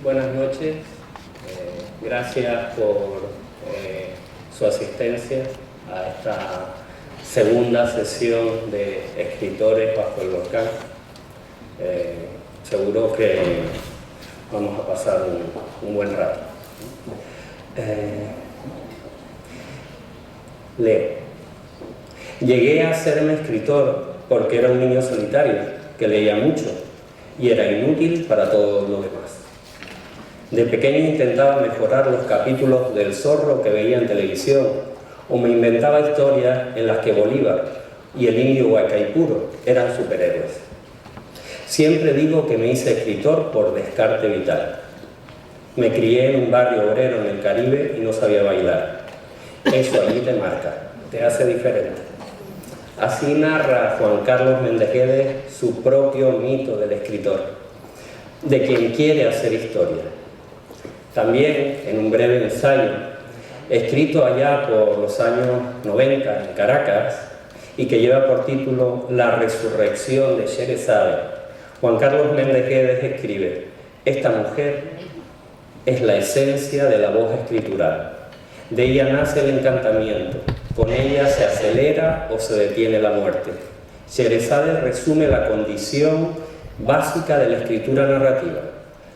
Buenas noches. Gracias por su asistencia a esta segunda sesión de escritores bajo el volcán. Seguro que vamos a pasar un buen rato. Leo. Llegué a hacerme escritor porque era un niño solitario que leía mucho y era inútil para todo lo demás. De pequeño intentaba mejorar los capítulos del Zorro que veía en televisión, o me inventaba historias en las que Bolívar y el indio Huaycaipuro eran superhéroes. Siempre digo que me hice escritor por descarte vital. Me crié en un barrio obrero en el Caribe y no sabía bailar. Eso allí te marca, te hace diferente. Así narra Juan Carlos Méndez Guedes su propio mito del escritor, de quien quiere hacer historia. También, en un breve ensayo, escrito allá por los años 90 en Caracas, y que lleva por título La resurrección de Sherezade, Juan Carlos Méndez Guedes escribe: esta mujer es la esencia de la voz escritural. De ella nace el encantamiento, con ella se acelera o se detiene la muerte. Sherezade resume la condición básica de la escritura narrativa: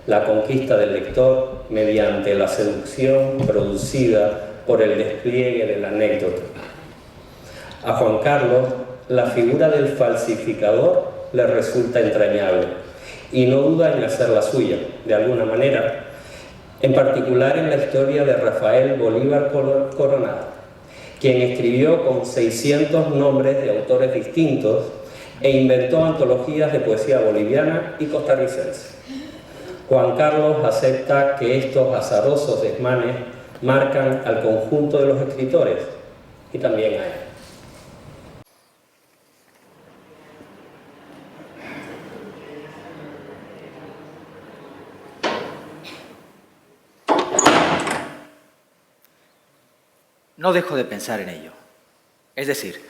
la conquista del lector mediante la seducción producida por el despliegue de la anécdota. A Juan Carlos, la figura del falsificador le resulta entrañable y no duda en hacerla suya, de alguna manera, en particular en la historia de Rafael Bolívar Coronado, quien escribió con 600 nombres de autores distintos e inventó antologías de poesía boliviana y costarricense. Juan Carlos acepta que estos azarosos desmanes marcan al conjunto de los escritores y también a él. No dejo de pensar en ello. Es decir,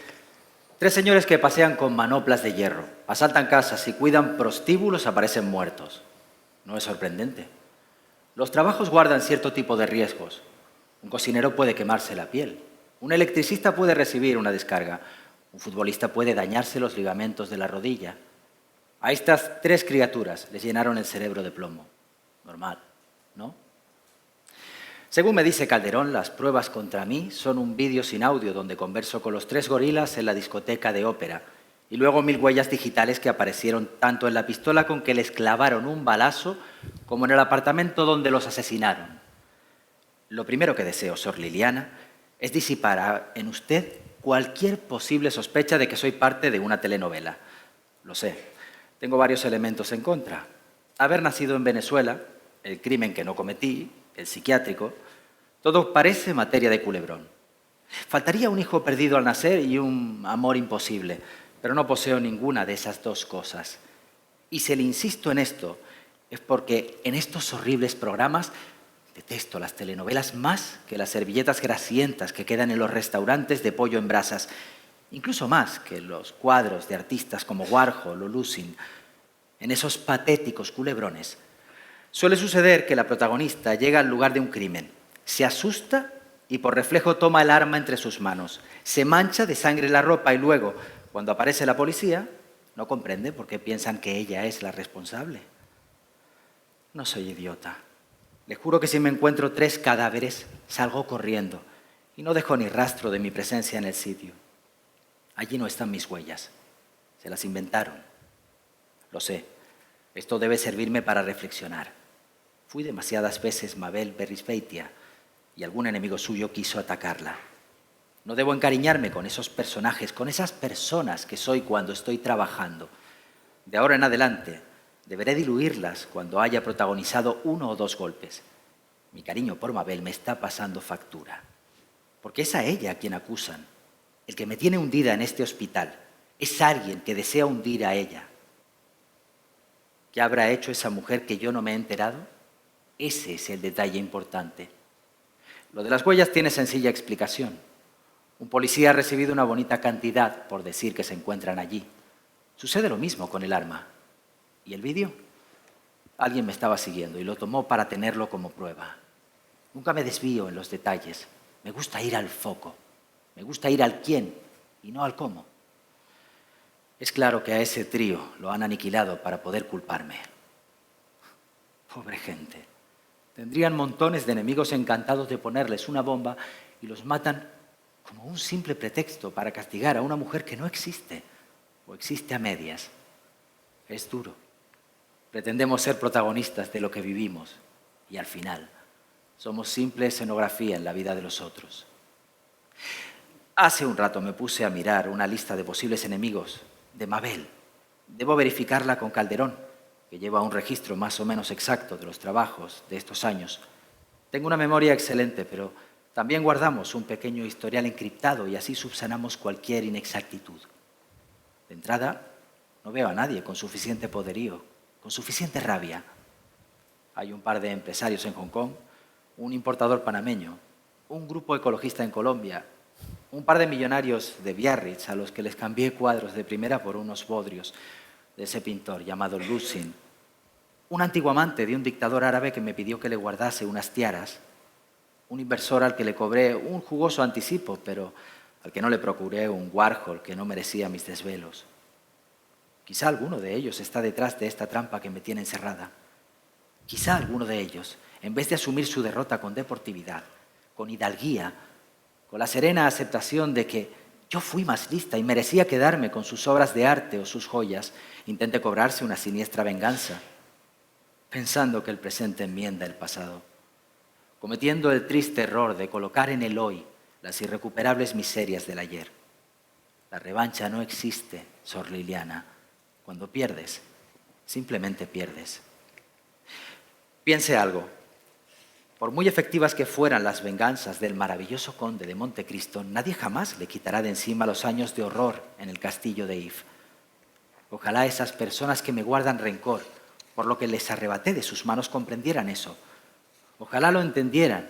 3 señores que pasean con manoplas de hierro, asaltan casas y cuidan prostíbulos aparecen muertos. No es sorprendente. Los trabajos guardan cierto tipo de riesgos. Un cocinero puede quemarse la piel. Un electricista puede recibir una descarga. Un futbolista puede dañarse los ligamentos de la rodilla. A estas 3 criaturas les llenaron el cerebro de plomo. Normal, ¿no? Según me dice Calderón, las pruebas contra mí son un vídeo sin audio donde converso con los 3 gorilas en la discoteca de ópera y luego 1000 huellas digitales que aparecieron tanto en la pistola con que les clavaron un balazo como en el apartamento donde los asesinaron. Lo primero que deseo, Sor Liliana, es disipar en usted cualquier posible sospecha de que soy parte de una telenovela. Lo sé, tengo varios elementos en contra. Haber nacido en Venezuela, el crimen que no cometí, el psiquiátrico, todo parece materia de culebrón. Faltaría un hijo perdido al nacer y un amor imposible, pero no poseo ninguna de esas 2 cosas. Y si le insisto en esto, es porque en estos horribles programas detesto las telenovelas más que las servilletas grasientas que quedan en los restaurantes de pollo en brasas, incluso más que los cuadros de artistas como Warhol o Lusin. En esos patéticos culebrones suele suceder que la protagonista llega al lugar de un crimen, se asusta y por reflejo toma el arma entre sus manos, se mancha de sangre la ropa y luego, cuando aparece la policía, no comprende por qué piensan que ella es la responsable. No soy idiota. Le juro que si me encuentro 3 cadáveres, salgo corriendo y no dejo ni rastro de mi presencia en el sitio. Allí no están mis huellas. Se las inventaron. Lo sé. Esto debe servirme para reflexionar. Fui demasiadas veces Mabel Berrisbeitia y algún enemigo suyo quiso atacarla. No debo encariñarme con esos personajes, con esas personas que soy cuando estoy trabajando. De ahora en adelante, deberé diluirlas cuando haya protagonizado 1 o 2 golpes. Mi cariño por Mabel me está pasando factura. Porque es a ella a quien acusan. El que me tiene hundida en este hospital es alguien que desea hundir a ella. ¿Qué habrá hecho esa mujer que yo no me he enterado? Ese es el detalle importante. Lo de las huellas tiene sencilla explicación. Un policía ha recibido una bonita cantidad por decir que se encuentran allí. Sucede lo mismo con el arma. ¿Y el vídeo? Alguien me estaba siguiendo y lo tomó para tenerlo como prueba. Nunca me desvío en los detalles. Me gusta ir al foco. Me gusta ir al quién y no al cómo. Es claro que a ese trío lo han aniquilado para poder culparme. Pobre gente. Tendrían montones de enemigos encantados de ponerles una bomba y los matan como un simple pretexto para castigar a una mujer que no existe o existe a medias. Es duro. Pretendemos ser protagonistas de lo que vivimos y al final somos simple escenografía en la vida de los otros. Hace un rato me puse a mirar una lista de posibles enemigos de Mabel. Debo verificarla con Calderón, que lleva un registro más o menos exacto de los trabajos de estos años. Tengo una memoria excelente, pero también guardamos un pequeño historial encriptado y así subsanamos cualquier inexactitud. De entrada, no veo a nadie con suficiente poderío, con suficiente rabia. Hay un par de empresarios en Hong Kong, un importador panameño, un grupo ecologista en Colombia, un par de millonarios de Biarritz a los que les cambié cuadros de primera por unos bodrios de ese pintor llamado Lucin, un antiguo amante de un dictador árabe que me pidió que le guardase unas tiaras, un inversor al que le cobré un jugoso anticipo, pero al que no le procuré un Warhol que no merecía mis desvelos. Quizá alguno de ellos está detrás de esta trampa que me tiene encerrada. Quizá alguno de ellos, en vez de asumir su derrota con deportividad, con hidalguía, con la serena aceptación de que yo fui más lista y merecía quedarme con sus obras de arte o sus joyas, intente cobrarse una siniestra venganza, pensando que el presente enmienda el pasado, cometiendo el triste error de colocar en el hoy las irrecuperables miserias del ayer. La revancha no existe, Sor Liliana. Cuando pierdes, simplemente pierdes. Piense algo. Por muy efectivas que fueran las venganzas del maravilloso conde de Montecristo, nadie jamás le quitará de encima los años de horror en el castillo de If. Ojalá esas personas que me guardan rencor por lo que les arrebaté de sus manos comprendieran eso. Ojalá lo entendieran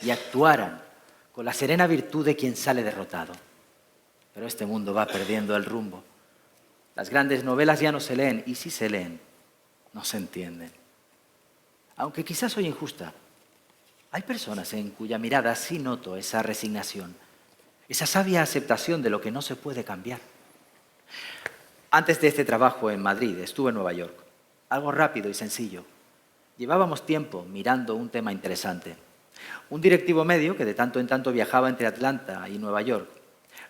y actuaran con la serena virtud de quien sale derrotado. Pero este mundo va perdiendo el rumbo. Las grandes novelas ya no se leen y si se leen, no se entienden. Aunque quizás soy injusta, hay personas en cuya mirada sí noto esa resignación, esa sabia aceptación de lo que no se puede cambiar. Antes de este trabajo en Madrid estuve en Nueva York. Algo rápido y sencillo. Llevábamos tiempo mirando un tema interesante. Un directivo medio que de tanto en tanto viajaba entre Atlanta y Nueva York.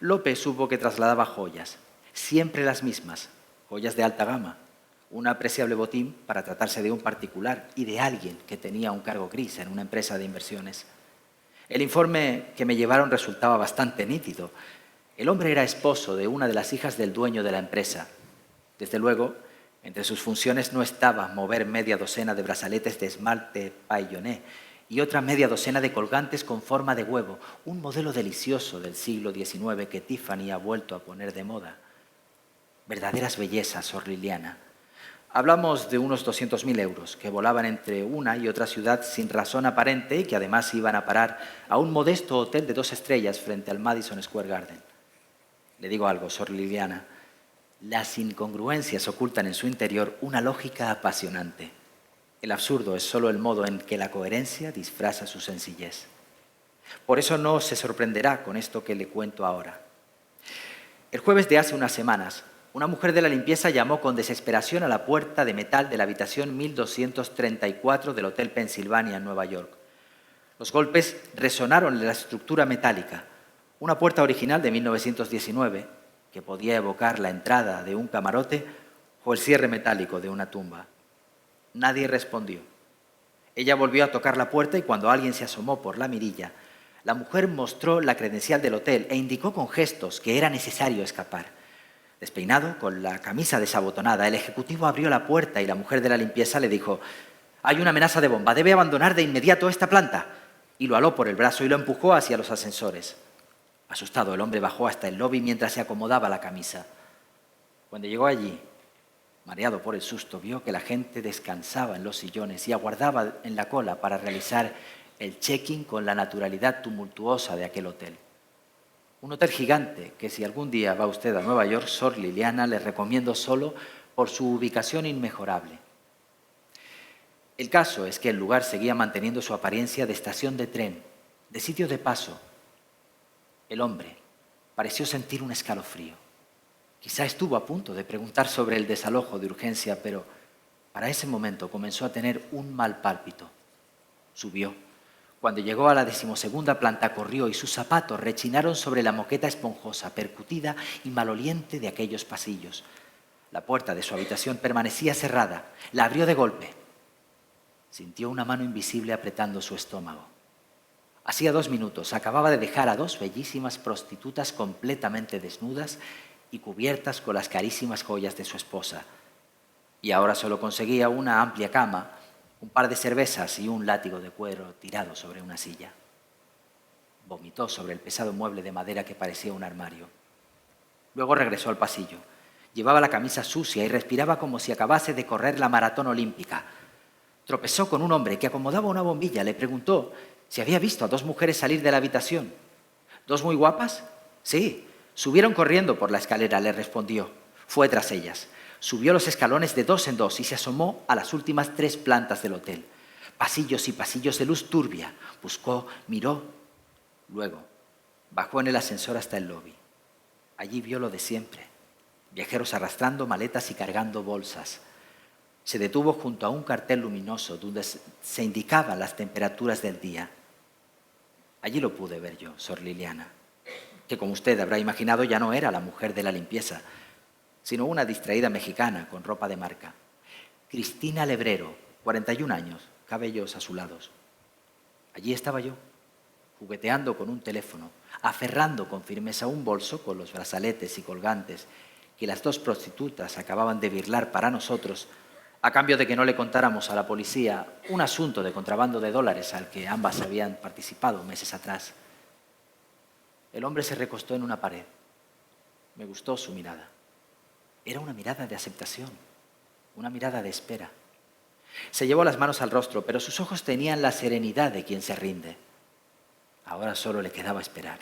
López supo que trasladaba joyas, siempre las mismas, joyas de alta gama. Un apreciable botín para tratarse de un particular y de alguien que tenía un cargo gris en una empresa de inversiones. El informe que me llevaron resultaba bastante nítido. El hombre era esposo de una de las hijas del dueño de la empresa. Desde luego, entre sus funciones no estaba mover media docena de brazaletes de esmalte pailloné y otra media docena de colgantes con forma de huevo, un modelo delicioso del siglo XIX que Tiffany ha vuelto a poner de moda. Verdaderas bellezas, Sor Liliana. Hablamos de unos 200.000 euros que volaban entre una y otra ciudad sin razón aparente y que además iban a parar a un modesto hotel de 2 estrellas frente al Madison Square Garden. Le digo algo, Sor Liliana. Las incongruencias ocultan en su interior una lógica apasionante. El absurdo es solo el modo en que la coherencia disfraza su sencillez. Por eso no se sorprenderá con esto que le cuento ahora. El jueves de hace unas semanas, una mujer de la limpieza llamó con desesperación a la puerta de metal de la habitación 1234 del Hotel Pennsylvania en Nueva York. Los golpes resonaron en la estructura metálica, una puerta original de 1919 que podía evocar la entrada de un camarote o el cierre metálico de una tumba. Nadie respondió. Ella volvió a tocar la puerta y cuando alguien se asomó por la mirilla, la mujer mostró la credencial del hotel e indicó con gestos que era necesario escapar. Despeinado, con la camisa desabotonada, el ejecutivo abrió la puerta y la mujer de la limpieza le dijo: «Hay una amenaza de bomba, debe abandonar de inmediato esta planta». Y lo aló por el brazo y lo empujó hacia los ascensores. Asustado, el hombre bajó hasta el lobby mientras se acomodaba la camisa. Cuando llegó allí, mareado por el susto, vio que la gente descansaba en los sillones y aguardaba en la cola para realizar el check-in con la naturalidad tumultuosa de aquel hotel. Un hotel gigante que si algún día va usted a Nueva York, Sor Liliana, le recomiendo solo por su ubicación inmejorable. El caso es que el lugar seguía manteniendo su apariencia de estación de tren, de sitio de paso. El hombre pareció sentir un escalofrío. Quizá estuvo a punto de preguntar sobre el desalojo de urgencia, pero para ese momento comenzó a tener un mal pálpito. Subió. Cuando llegó a la 12ª planta corrió y sus zapatos rechinaron sobre la moqueta esponjosa, percutida y maloliente de aquellos pasillos. La puerta de su habitación permanecía cerrada. La abrió de golpe. Sintió una mano invisible apretando su estómago. Hacía 2 minutos acababa de dejar a 2 bellísimas prostitutas completamente desnudas y cubiertas con las carísimas joyas de su esposa. Y ahora solo conseguía una amplia cama, un par de cervezas y un látigo de cuero tirado sobre una silla. Vomitó sobre el pesado mueble de madera que parecía un armario. Luego regresó al pasillo. Llevaba la camisa sucia y respiraba como si acabase de correr la maratón olímpica. Tropezó con un hombre que acomodaba una bombilla. Le preguntó si había visto a 2 mujeres salir de la habitación. ¿2 muy guapas? Sí. Subieron corriendo por la escalera, le respondió. Fue tras ellas. Subió los escalones de 2 en 2 y se asomó a las últimas 3 plantas del hotel. Pasillos y pasillos de luz turbia. Buscó, miró. Luego bajó en el ascensor hasta el lobby. Allí vio lo de siempre. Viajeros arrastrando maletas y cargando bolsas. Se detuvo junto a un cartel luminoso donde se indicaban las temperaturas del día. Allí lo pude ver yo, Sor Liliana, que como usted habrá imaginado ya no era la mujer de la limpieza, sino una distraída mexicana con ropa de marca. Cristina Lebrero, 41 años, cabellos azulados. Allí estaba yo, jugueteando con un teléfono, aferrando con firmeza un bolso con los brazaletes y colgantes que las 2 prostitutas acababan de birlar para nosotros, a cambio de que no le contáramos a la policía un asunto de contrabando de dólares al que ambas habían participado meses atrás. El hombre se recostó en una pared. Me gustó su mirada. Era una mirada de aceptación, una mirada de espera. Se llevó las manos al rostro, pero sus ojos tenían la serenidad de quien se rinde. Ahora solo le quedaba esperar.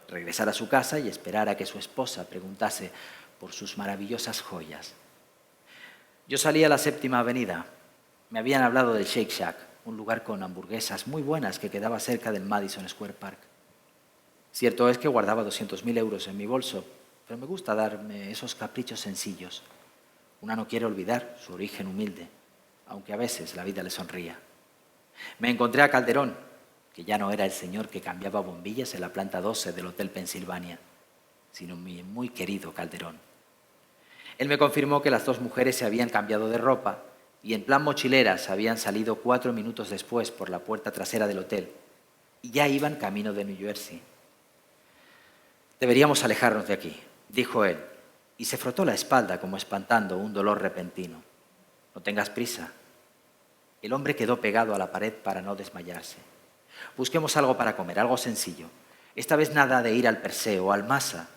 Regresar a su casa y esperar a que su esposa preguntase por sus maravillosas joyas. Yo salí a la 7ª Avenida. Me habían hablado del Shake Shack, un lugar con hamburguesas muy buenas que quedaba cerca del Madison Square Park. Cierto es que guardaba 200.000 euros en mi bolso, pero me gusta darme esos caprichos sencillos. Una no quiere olvidar su origen humilde, aunque a veces la vida le sonría. Me encontré a Calderón, que ya no era el señor que cambiaba bombillas en la planta 12 del Hotel Pensilvania, sino mi muy querido Calderón. Él me confirmó que las 2 mujeres se habían cambiado de ropa y en plan mochileras habían salido 4 minutos después por la puerta trasera del hotel y ya iban camino de New Jersey. Deberíamos alejarnos de aquí, dijo él, y se frotó la espalda como espantando un dolor repentino. No tengas prisa. El hombre quedó pegado a la pared para no desmayarse. Busquemos algo para comer, algo sencillo. Esta vez nada de ir al Perseo o al Masa,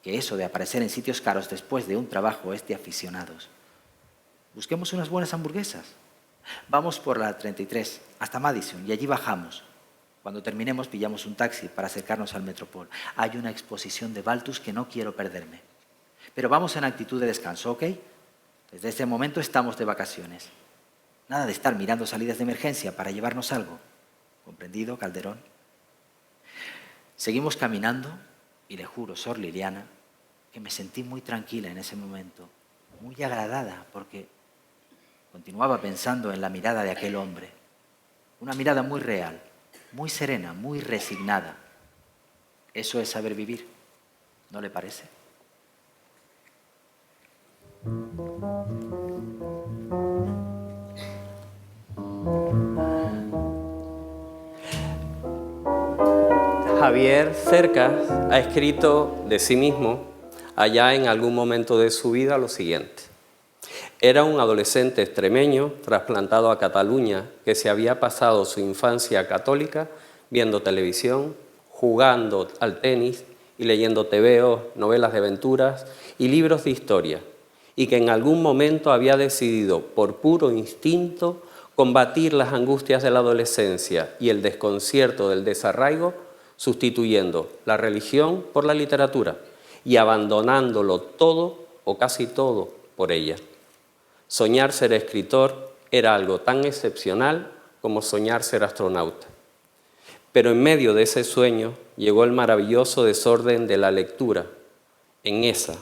que eso de aparecer en sitios caros después de un trabajo es de aficionados. Busquemos unas buenas hamburguesas. Vamos por la 33 hasta Madison y allí bajamos. Cuando terminemos pillamos un taxi para acercarnos al Metropol. Hay una exposición de Balthus que no quiero perderme. Pero vamos en actitud de descanso, ¿ok? Desde este momento estamos de vacaciones. Nada de estar mirando salidas de emergencia para llevarnos algo. ¿Comprendido, Calderón? Seguimos caminando y le juro, Sor Liliana, que me sentí muy tranquila en ese momento, muy agradada, porque continuaba pensando en la mirada de aquel hombre. Una mirada muy real, muy serena, muy resignada. Eso es saber vivir, ¿no le parece? Javier Cercas ha escrito de sí mismo, allá en algún momento de su vida, lo siguiente. Era un adolescente extremeño, trasplantado a Cataluña, que se había pasado su infancia católica viendo televisión, jugando al tenis y leyendo tebeos, novelas de aventuras y libros de historia, y que en algún momento había decidido, por puro instinto, combatir las angustias de la adolescencia y el desconcierto del desarraigo, sustituyendo la religión por la literatura y abandonándolo todo o casi todo por ella. Soñar ser escritor era algo tan excepcional como soñar ser astronauta. Pero en medio de ese sueño llegó el maravilloso desorden de la lectura. En esa,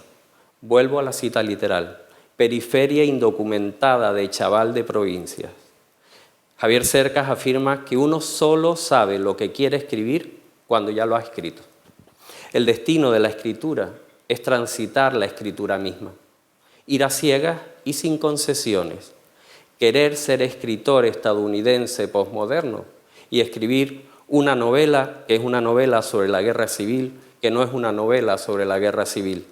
vuelvo a la cita literal, periferia indocumentada de chaval de provincias. Javier Cercas afirma que uno solo sabe lo que quiere escribir cuando ya lo ha escrito. El destino de la escritura es transitar la escritura misma, ir a ciegas y sin concesiones, querer ser escritor estadounidense posmoderno y escribir una novela que es una novela sobre la guerra civil, que no es una novela sobre la guerra civil,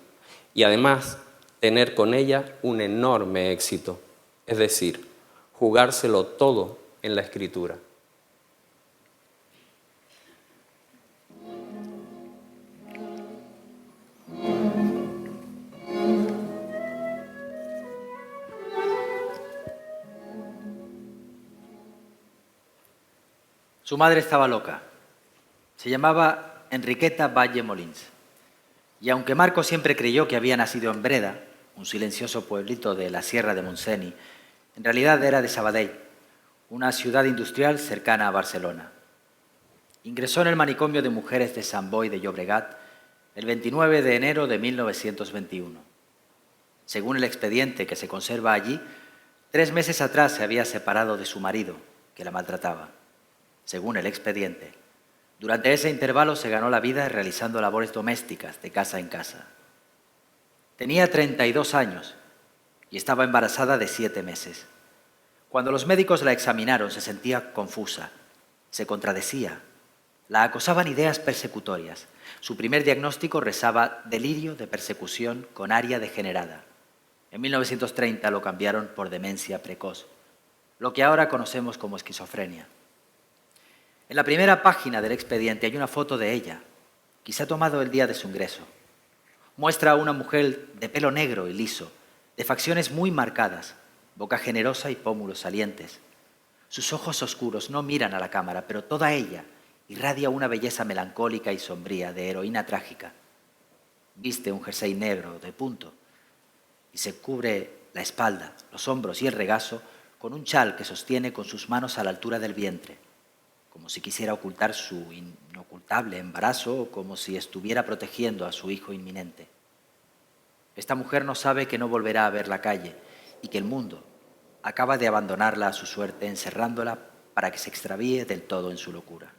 y además tener con ella un enorme éxito, es decir, jugárselo todo en la escritura. Su madre estaba loca. Se llamaba Enriqueta Valle Molins. Y aunque Marco siempre creyó que había nacido en Breda, un silencioso pueblito de la Sierra de Montseny, en realidad era de Sabadell, una ciudad industrial cercana a Barcelona. Ingresó en el manicomio de mujeres de Sant Boi de Llobregat el 29 de enero de 1921. Según el expediente que se conserva allí, 3 meses atrás se había separado de su marido, que la maltrataba. Según el expediente, durante ese intervalo se ganó la vida realizando labores domésticas de casa en casa. Tenía 32 años y estaba embarazada de 7 meses. Cuando los médicos la examinaron se sentía confusa, se contradecía, la acosaban ideas persecutorias. Su primer diagnóstico rezaba delirio de persecución con área degenerada. En 1930 lo cambiaron por demencia precoz, lo que ahora conocemos como esquizofrenia. En la primera página del expediente hay una foto de ella, quizá tomado el día de su ingreso. Muestra a una mujer de pelo negro y liso, de facciones muy marcadas, boca generosa y pómulos salientes. Sus ojos oscuros no miran a la cámara, pero toda ella irradia una belleza melancólica y sombría de heroína trágica. Viste un jersey negro de punto y se cubre la espalda, los hombros y el regazo con un chal que sostiene con sus manos a la altura del vientre, como si quisiera ocultar su inocultable embarazo o como si estuviera protegiendo a su hijo inminente. Esta mujer no sabe que no volverá a ver la calle y que el mundo acaba de abandonarla a su suerte, encerrándola para que se extravíe del todo en su locura.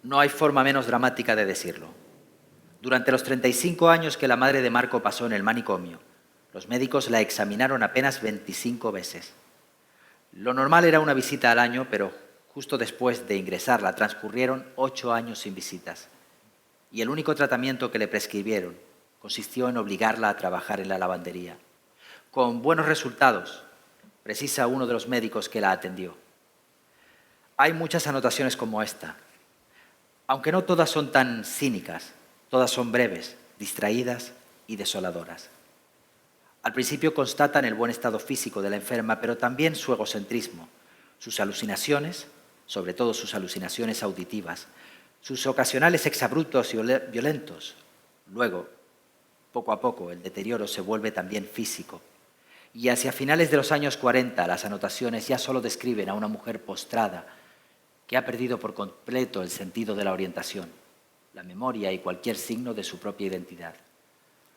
No hay forma menos dramática de decirlo. Durante los 35 años que la madre de Marco pasó en el manicomio, los médicos la examinaron apenas 25 veces. Lo normal era una visita al año, pero justo después de ingresarla transcurrieron 8 años sin visitas. Y el único tratamiento que le prescribieron consistió en obligarla a trabajar en la lavandería. Con buenos resultados, precisa uno de los médicos que la atendió. Hay muchas anotaciones como esta, aunque no todas son tan cínicas, todas son breves, distraídas y desoladoras. Al principio constatan el buen estado físico de la enferma, pero también su egocentrismo, sus alucinaciones, sobre todo sus alucinaciones auditivas, sus ocasionales exabruptos y violentos. Luego, poco a poco, el deterioro se vuelve también físico. Y hacia finales de los años 40, las anotaciones ya solo describen a una mujer postrada que ha perdido por completo el sentido de la orientación, la memoria y cualquier signo de su propia identidad,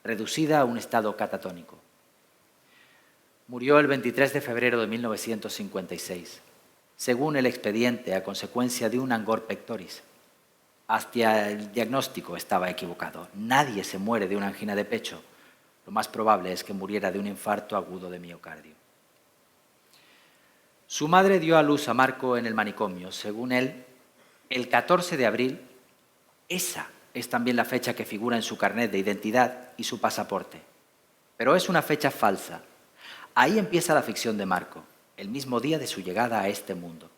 reducida a un estado catatónico. Murió el 23 de febrero de 1956, según el expediente, a consecuencia de un angor pectoris. Hasta el diagnóstico estaba equivocado. Nadie se muere de una angina de pecho. Lo más probable es que muriera de un infarto agudo de miocardio. Su madre dio a luz a Marco en el manicomio, según él, el 14 de abril. Esa es también la fecha que figura en su carnet de identidad y su pasaporte. Pero es una fecha falsa. Ahí empieza la ficción de Marco, el mismo día de su llegada a este mundo.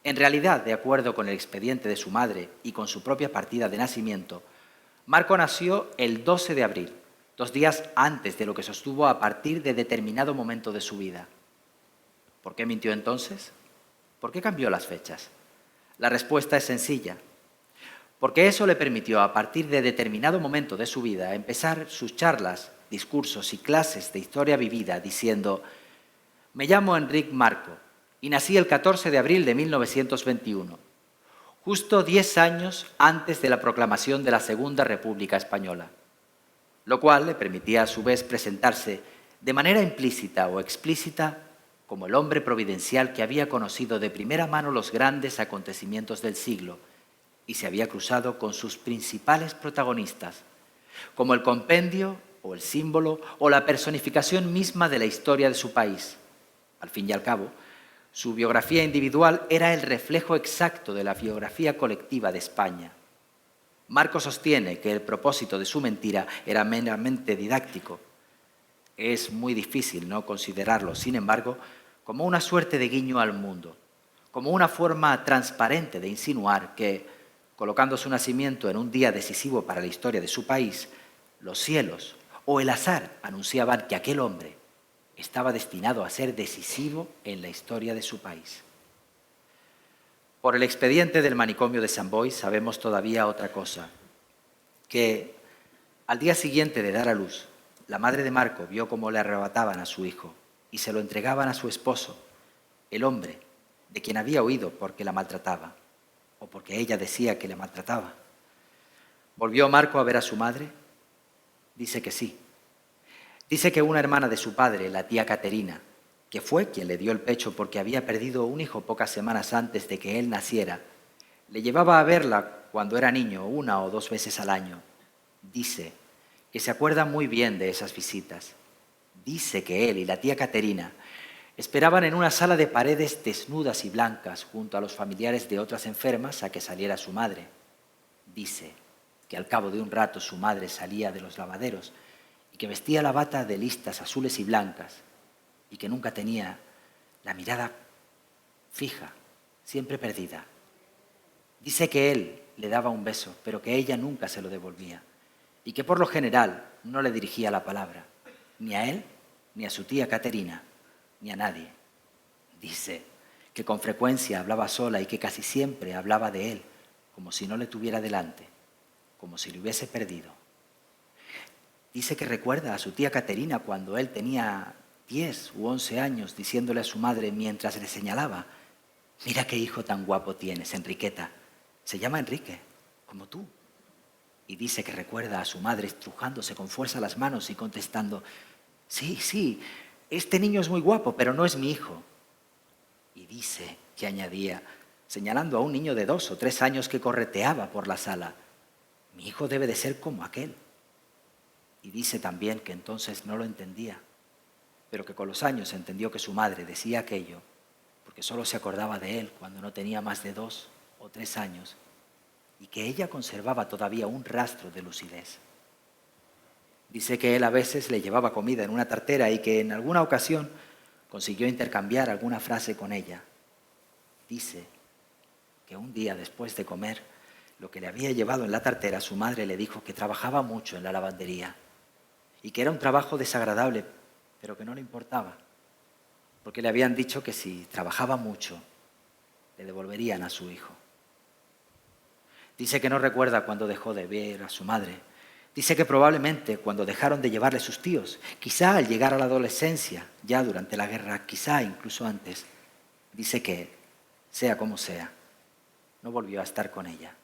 En realidad, de acuerdo con el expediente de su madre y con su propia partida de nacimiento, Marco nació el 12 de abril, 2 días antes de lo que sostuvo a partir de determinado momento de su vida. ¿Por qué mintió entonces? ¿Por qué cambió las fechas? La respuesta es sencilla. Porque eso le permitió, a partir de determinado momento de su vida, empezar sus charlas, discursos y clases de historia vivida diciendo: Me llamo Enric Marco y nací el 14 de abril de 1921, justo 10 años antes de la proclamación de la Segunda República Española, lo cual le permitía a su vez presentarse de manera implícita o explícita como el hombre providencial que había conocido de primera mano los grandes acontecimientos del siglo y se había cruzado con sus principales protagonistas, como el compendio o el símbolo o la personificación misma de la historia de su país. Al fin y al cabo, su biografía individual era el reflejo exacto de la biografía colectiva de España. Marco sostiene que el propósito de su mentira era meramente didáctico. Es muy difícil no considerarlo, sin embargo, como una suerte de guiño al mundo, como una forma transparente de insinuar que, colocando su nacimiento en un día decisivo para la historia de su país, los cielos o el azar anunciaban que aquel hombre estaba destinado a ser decisivo en la historia de su país. Por el expediente del manicomio de Sant Boi sabemos todavía otra cosa, que al día siguiente de dar a luz, la madre de Marco vio cómo le arrebataban a su hijo y se lo entregaban a su esposo, el hombre de quien había oído porque la maltrataba, o porque ella decía que le maltrataba. ¿Volvió Marco a ver a su madre? Dice que sí. Dice que una hermana de su padre, la tía Caterina, que fue quien le dio el pecho porque había perdido un hijo pocas semanas antes de que él naciera, le llevaba a verla cuando era niño 1 o 2 veces al año. Dice que se acuerda muy bien de esas visitas. Dice que él y la tía Caterina esperaban en una sala de paredes desnudas y blancas junto a los familiares de otras enfermas a que saliera su madre. Dice que al cabo de un rato su madre salía de los lavaderos y que vestía la bata de listas azules y blancas y que nunca tenía la mirada fija, siempre perdida. Dice que él le daba un beso, pero que ella nunca se lo devolvía y que por lo general no le dirigía la palabra, ni a él, ni a su tía Caterina, ni a nadie. Dice que con frecuencia hablaba sola y que casi siempre hablaba de él, como si no le tuviera delante, como si le hubiese perdido. Dice que recuerda a su tía Caterina cuando él tenía 10 u 11 años, diciéndole a su madre mientras le señalaba: «Mira qué hijo tan guapo tienes, Enriqueta. Se llama Enrique, como tú». Y dice que recuerda a su madre estrujándose con fuerza las manos y contestando: «Sí, sí, este niño es muy guapo, pero no es mi hijo». Y dice que añadía, señalando a un niño de 2 o 3 años que correteaba por la sala: «Mi hijo debe de ser como aquel». Y dice también que entonces no lo entendía, pero que con los años entendió que su madre decía aquello porque solo se acordaba de él cuando no tenía más de 2 o 3 años y que ella conservaba todavía un rastro de lucidez. Dice que él a veces le llevaba comida en una tartera y que en alguna ocasión consiguió intercambiar alguna frase con ella. Dice que un día después de comer lo que le había llevado en la tartera, su madre le dijo que trabajaba mucho en la lavandería y que era un trabajo desagradable, pero que no le importaba, porque le habían dicho que si trabajaba mucho, le devolverían a su hijo. Dice que no recuerda cuando dejó de ver a su madre. Dice que probablemente cuando dejaron de llevarle sus tíos, quizá al llegar a la adolescencia, ya durante la guerra, quizá incluso antes. Dice que, sea como sea, no volvió a estar con ella.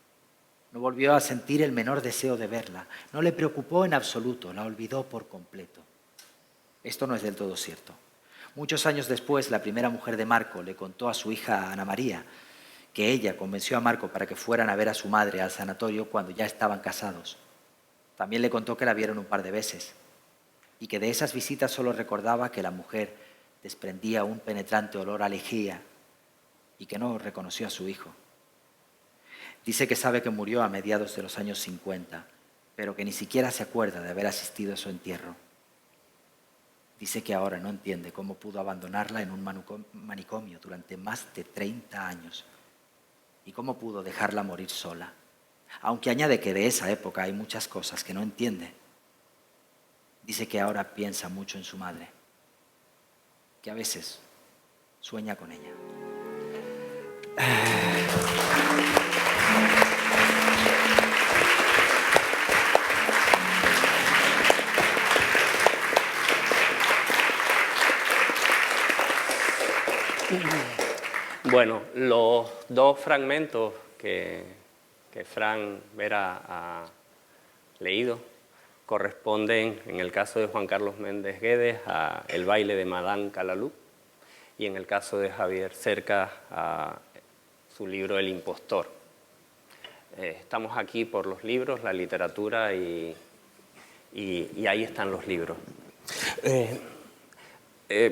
No volvió a sentir el menor deseo de verla. No le preocupó en absoluto, la olvidó por completo. Esto no es del todo cierto. Muchos años después, la primera mujer de Marco le contó a su hija Ana María que ella convenció a Marco para que fueran a ver a su madre al sanatorio cuando ya estaban casados. También le contó que la vieron un par de veces y que de esas visitas solo recordaba que la mujer desprendía un penetrante olor a lejía y que no reconoció a su hijo. Dice que sabe que murió a mediados de los años 50, pero que ni siquiera se acuerda de haber asistido a su entierro. Dice que ahora no entiende cómo pudo abandonarla en un manicomio durante más de 30 años y cómo pudo dejarla morir sola. Aunque añade que de esa época hay muchas cosas que no entiende. Dice que ahora piensa mucho en su madre, que a veces sueña con ella. Bueno, los dos fragmentos que Fran Vera ha leído corresponden, en el caso de Juan Carlos Méndez Guedes, a El baile de Madame Calalú, y en el caso de Javier Cercas, a su libro El impostor. Estamos aquí por los libros, la literatura, y ahí están los libros.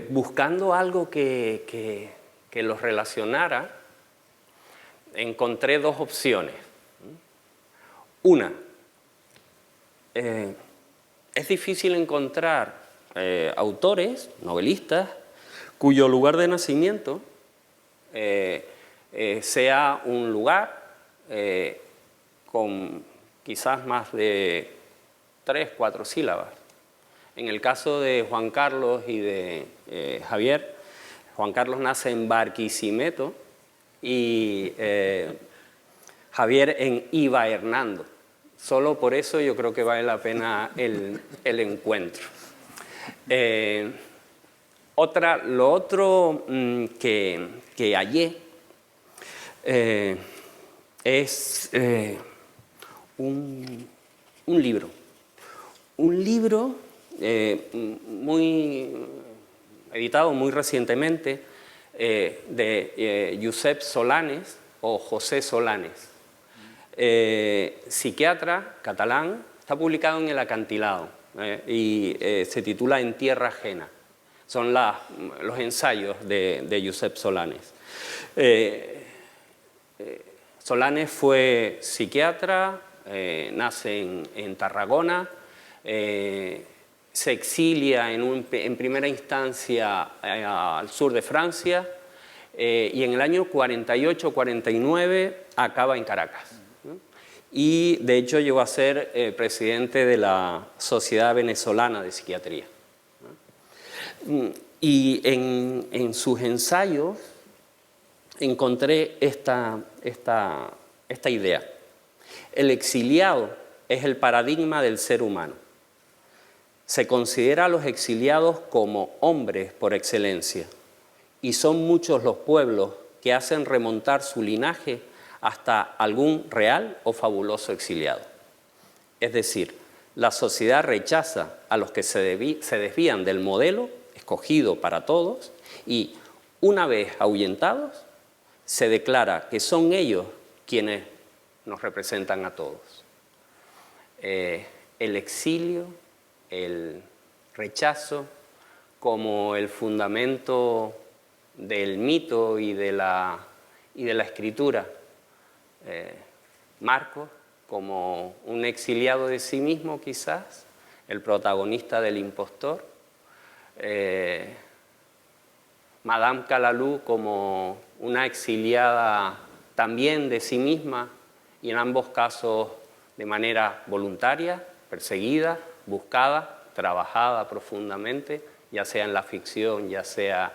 Buscando algo que los relacionara, encontré dos opciones. Una, es difícil encontrar autores, novelistas, cuyo lugar de nacimiento sea un lugar con quizás más de 3 o 4 sílabas. En el caso de Juan Carlos y de Javier, Juan Carlos nace en Barquisimeto y Javier en Iba Hernando. Solo por eso yo creo que vale la pena el encuentro. Lo otro que hallé es un libro. Un libro editado muy recientemente de Josep Solanes o José Solanes, psiquiatra catalán, está publicado en El Acantilado y se titula En tierra ajena. Son los ensayos de Josep Solanes. Solanes fue psiquiatra, nace en Tarragona, se exilia en primera instancia al sur de Francia y en el año 48-49 acaba en Caracas. Y de hecho llegó a ser presidente de la Sociedad Venezolana de Psiquiatría. Y en sus ensayos encontré esta idea. El exiliado es el paradigma del ser humano. Se considera a los exiliados como hombres por excelencia, y son muchos los pueblos que hacen remontar su linaje hasta algún real o fabuloso exiliado. Es decir, la sociedad rechaza a los que se desvían del modelo escogido para todos y, una vez ahuyentados, se declara que son ellos quienes nos representan a todos. El exilio, el rechazo como el fundamento del mito y de la escritura. Marcos como un exiliado de sí mismo quizás, el protagonista del impostor. Madame Calalú como una exiliada también de sí misma y en ambos casos de manera voluntaria, perseguida, buscada, trabajada profundamente, ya sea en la ficción, ya sea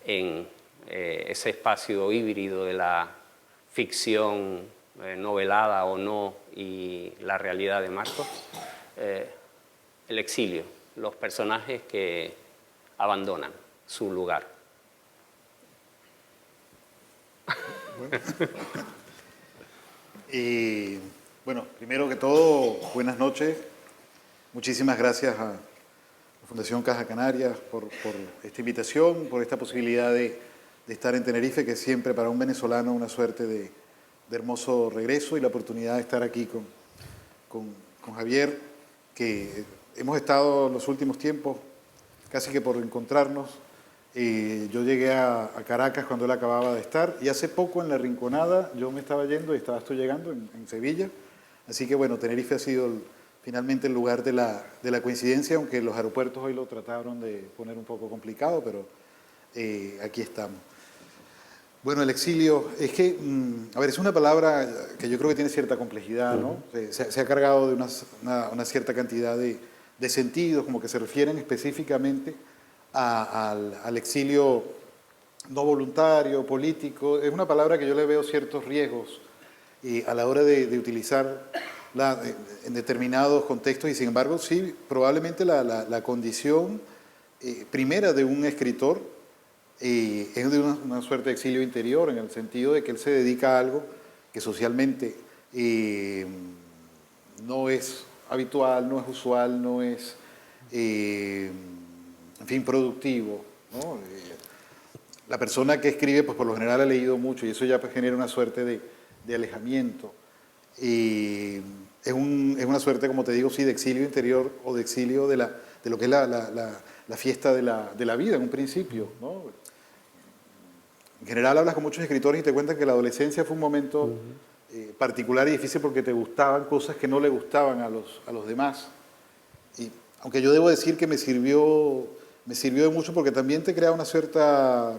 en ese espacio híbrido de la ficción novelada o no y la realidad de Marcos. El exilio, los personajes que abandonan su lugar. Bueno, primero que todo, buenas noches. Muchísimas gracias a la Fundación Caja Canarias por esta invitación, por esta posibilidad de estar en Tenerife, que es siempre para un venezolano una suerte de hermoso regreso, y la oportunidad de estar aquí con Javier, que hemos estado los últimos tiempos casi que por encontrarnos. Yo llegué a Caracas cuando él acababa de estar, y hace poco en La Rinconada yo me estaba yendo y estoy llegando en Sevilla. Así que bueno, Tenerife ha sido finalmente el lugar de la coincidencia, aunque los aeropuertos hoy lo trataron de poner un poco complicado, pero aquí estamos. Bueno, el exilio, es que, a ver, es una palabra que yo creo que tiene cierta complejidad, ¿no? Se ha cargado de una cierta cantidad de sentidos, como que se refieren específicamente al exilio no voluntario, político. Es una palabra que yo le veo ciertos riesgos a la hora de utilizar en determinados contextos, y sin embargo, sí, probablemente la condición primera de un escritor es de una suerte de exilio interior, en el sentido de que él se dedica a algo que socialmente no es habitual, no es usual, no es, en fin, productivo, ¿no? La persona que escribe, pues por lo general ha leído mucho y eso ya pues, genera una suerte de alejamiento. Es una suerte, como te digo, sí, de exilio interior o de exilio de lo que es la fiesta de la vida en un principio, ¿no? En general hablas con muchos escritores y te cuentan que la adolescencia fue un momento particular y difícil porque te gustaban cosas que no le gustaban a los demás. Y aunque yo debo decir que me sirvió de mucho porque también te crea una cierta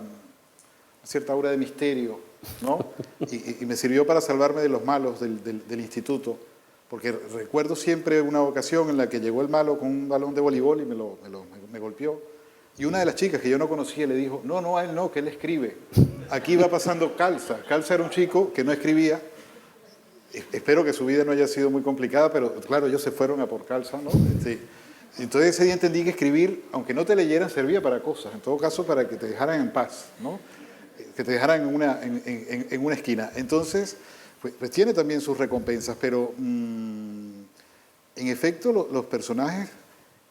aura de misterio, ¿no? Y me sirvió para salvarme de los malos del instituto, porque recuerdo siempre una ocasión en la que llegó el malo con un balón de voleibol y me golpeó. Y una de las chicas que yo no conocía le dijo, no, a él no, que él escribe. Aquí va pasando Calza. Calza era un chico que no escribía. Espero que su vida no haya sido muy complicada, pero claro, ellos se fueron a por Calza, ¿no? Entonces ese día entendí que escribir, aunque no te leyeran, servía para cosas. En todo caso, para que te dejaran en paz, ¿no? Que te dejaran en una esquina. Entonces, pues tiene también sus recompensas, pero en efecto los personajes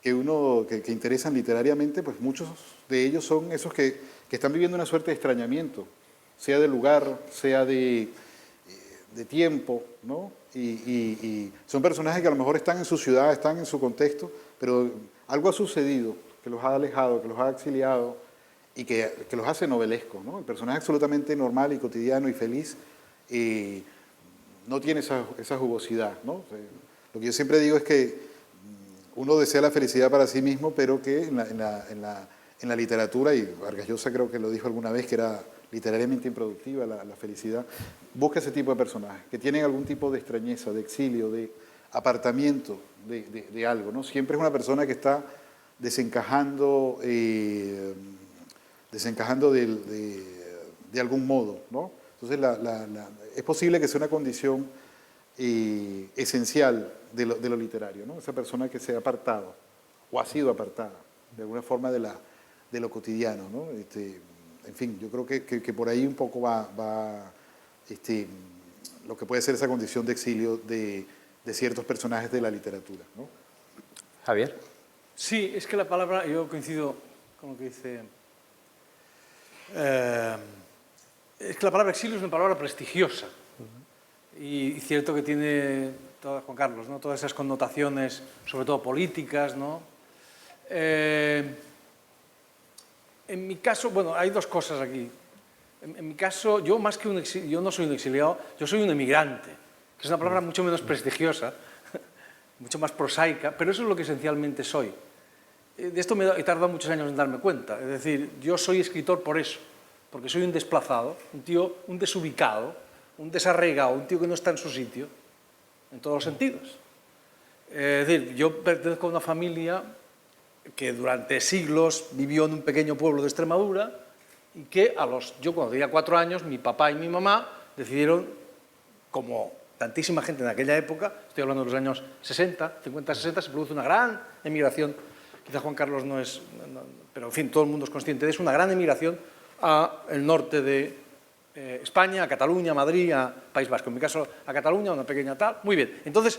que interesan literariamente, pues muchos de ellos son esos que están viviendo una suerte de extrañamiento, sea de lugar, sea de tiempo, ¿no? Y son personajes que a lo mejor están en su ciudad, están en su contexto, pero algo ha sucedido que los ha alejado, que los ha exiliado y que los hace novelescos, ¿no? El personaje absolutamente normal y cotidiano y feliz no tiene esa jugosidad, ¿no? Lo que yo siempre digo es que uno desea la felicidad para sí mismo, pero que en la literatura, y Vargas Llosa creo que lo dijo alguna vez, que era literariamente improductiva la felicidad, busca ese tipo de personajes, que tienen algún tipo de extrañeza, de exilio, de apartamiento de algo, ¿no? Siempre es una persona que está desencajando de algún modo, ¿no? Entonces es posible que sea una condición esencial de lo literario, ¿no? Esa persona que se ha apartado o ha sido apartada de alguna forma de lo cotidiano, ¿no? En fin, yo creo que por ahí un poco va lo que puede ser esa condición de exilio de ciertos personajes de la literatura, ¿no? Javier. Sí, es que la palabra, yo coincido con lo que dice, es que la palabra exilio es una palabra prestigiosa y cierto que tiene, Juan Carlos, ¿no? Todas esas connotaciones, sobre todo políticas, ¿no? En mi caso, bueno, hay dos cosas aquí. En mi caso, yo más que yo no soy un exiliado, yo soy un emigrante, que es una palabra mucho menos prestigiosa, mucho más prosaica, pero eso es lo que esencialmente soy. De esto he tardado muchos años en darme cuenta, es decir, yo soy escritor por eso, porque soy un desplazado, un desubicado, un desarraigado, un tío que no está en su sitio, en todos los sentidos. Es decir, yo pertenezco a una familia que durante siglos vivió en un pequeño pueblo de Extremadura y que yo cuando tenía 4 años, mi papá y mi mamá decidieron, como tantísima gente en aquella época, estoy hablando de los años 60, 50, 60, se produce una gran emigración, quizá Juan Carlos no es, pero en fin, todo el mundo es consciente de eso, una gran emigración al norte de España, a Cataluña, a Madrid, a País Vasco, en mi caso a Cataluña, una pequeña tal, muy bien. Entonces,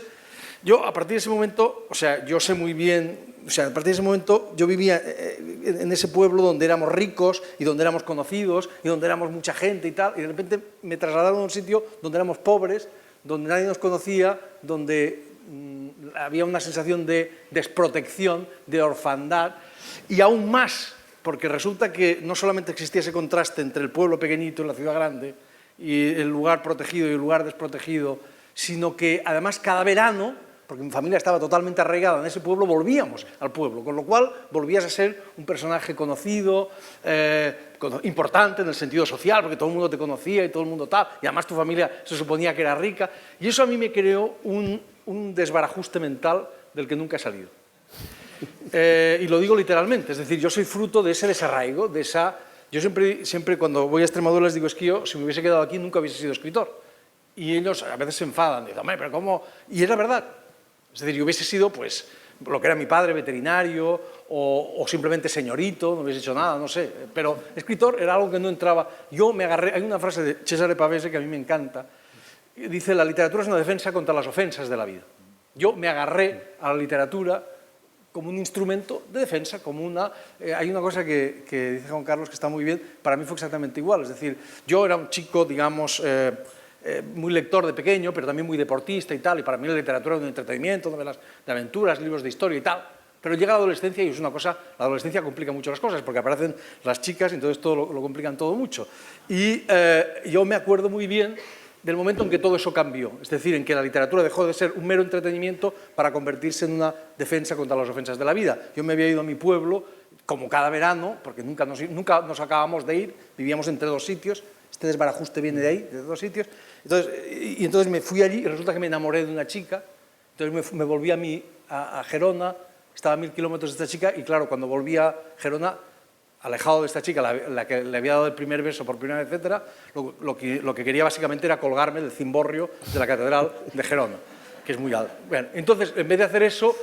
yo a partir de ese momento, o sea, yo sé muy bien, o sea, a partir de ese momento yo vivía en ese pueblo donde éramos ricos y donde éramos conocidos y donde éramos mucha gente y tal, y de repente me trasladaron a un sitio donde éramos pobres, donde nadie nos conocía, donde había una sensación de desprotección, de orfandad, y aún más, porque resulta que no solamente existía ese contraste entre el pueblo pequeñito y la ciudad grande, y el lugar protegido y el lugar desprotegido, sino que además cada verano, porque mi familia estaba totalmente arraigada en ese pueblo, volvíamos al pueblo, con lo cual volvías a ser un personaje conocido, importante en el sentido social, porque todo el mundo te conocía y todo el mundo tal, y además tu familia se suponía que era rica, y eso a mí me creó un desbarajuste mental del que nunca he salido. Y lo digo literalmente, es decir, yo soy fruto de ese desarraigo, de esa... Yo siempre cuando voy a Extremadura les digo, es que yo, si me hubiese quedado aquí, nunca hubiese sido escritor. Y ellos a veces se enfadan, dicen, hombre, pero ¿cómo? Y es la verdad. Es decir, yo hubiese sido, pues, lo que era mi padre, veterinario, o simplemente señorito, no hubiese hecho nada, no sé. Pero escritor era algo que no entraba. Yo me agarré, hay una frase de Cesare Pavese que a mí me encanta, dice: la literatura es una defensa contra las ofensas de la vida. Yo me agarré a la literatura como un instrumento de defensa, como una... hay una cosa que dice Juan Carlos que está muy bien, para mí fue exactamente igual, es decir, yo era un chico, digamos, muy lector de pequeño, pero también muy deportista y tal, y para mí la literatura era un entretenimiento, novelas de aventuras, libros de historia y tal, pero llega la adolescencia y es una cosa, la adolescencia complica mucho las cosas, porque aparecen las chicas y entonces todo lo complican todo mucho. Y yo me acuerdo muy bien del momento en que todo eso cambió, es decir, en que la literatura dejó de ser un mero entretenimiento para convertirse en una defensa contra las ofensas de la vida. Yo me había ido a mi pueblo, como cada verano, porque nunca nos acabamos de ir, vivíamos entre dos sitios, este desbarajuste viene de ahí, de dos sitios, entonces me fui allí y resulta que me enamoré de una chica, entonces me volví a Gerona, estaba a 1000 kilómetros de esta chica, y claro, cuando volví a Gerona, alejado de esta chica, la que le había dado el primer beso por primera vez, etcétera, lo que quería básicamente era colgarme del cimborrio de la catedral de Gerona, que es muy alto. Bueno, entonces, en vez de hacer eso,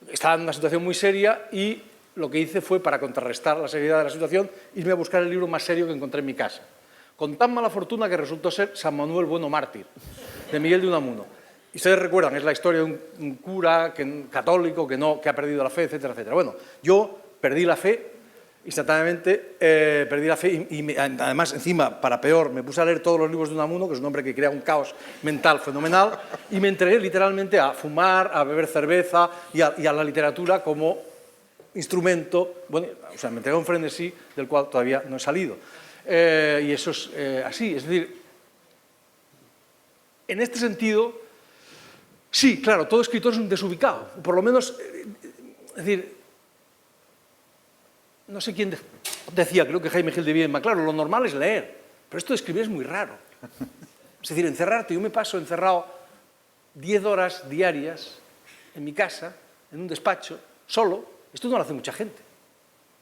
estaba en una situación muy seria y lo que hice fue, para contrarrestar la seriedad de la situación, irme a buscar el libro más serio que encontré en mi casa, con tan mala fortuna que resultó ser San Manuel Bueno Mártir, de Miguel de Unamuno. Y ustedes recuerdan, es la historia de un cura católico que ha perdido la fe, etcétera, etcétera. Bueno, yo perdí la fe, instantáneamente perdí la fe y además, encima, para peor, me puse a leer todos los libros de Unamuno, que es un hombre que crea un caos mental fenomenal, y me entregué literalmente a fumar, a beber cerveza y a la literatura como instrumento. Bueno, o sea, me entregué a un frenesí del cual todavía no he salido. Y eso es así, es decir, en este sentido, sí, claro, todo escritor es un desubicado, por lo menos, es decir, no sé quién decía, creo que Jaime Gil de Biedma, claro, lo normal es leer, pero esto de escribir es muy raro. Es decir, encerrarte, yo me paso encerrado 10 horas diarias en mi casa, en un despacho, solo, esto no lo hace mucha gente.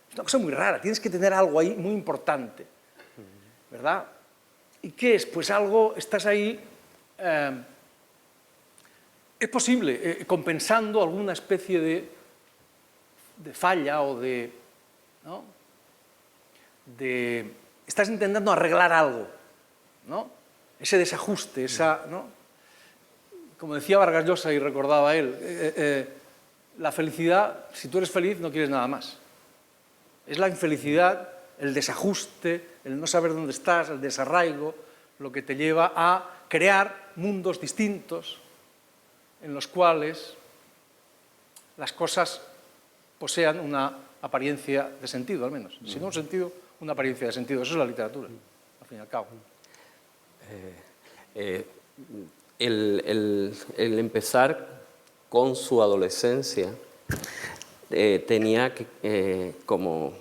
Es una cosa muy rara, tienes que tener algo ahí muy importante, ¿verdad? ¿Y qué es? Pues algo, estás ahí, es posible, compensando alguna especie de falla o de... ¿no? Estás intentando arreglar algo, ¿no? Ese desajuste, ¿no? Como decía Vargas Llosa y recordaba él, la felicidad, si tú eres feliz, no quieres nada más. Es la infelicidad, el desajuste, el no saber dónde estás, el desarraigo, lo que te lleva a crear mundos distintos en los cuales las cosas posean una apariencia de sentido, al menos. Si no un sentido, una apariencia de sentido. Eso es la literatura, al fin y al cabo. El empezar con su adolescencia tenía como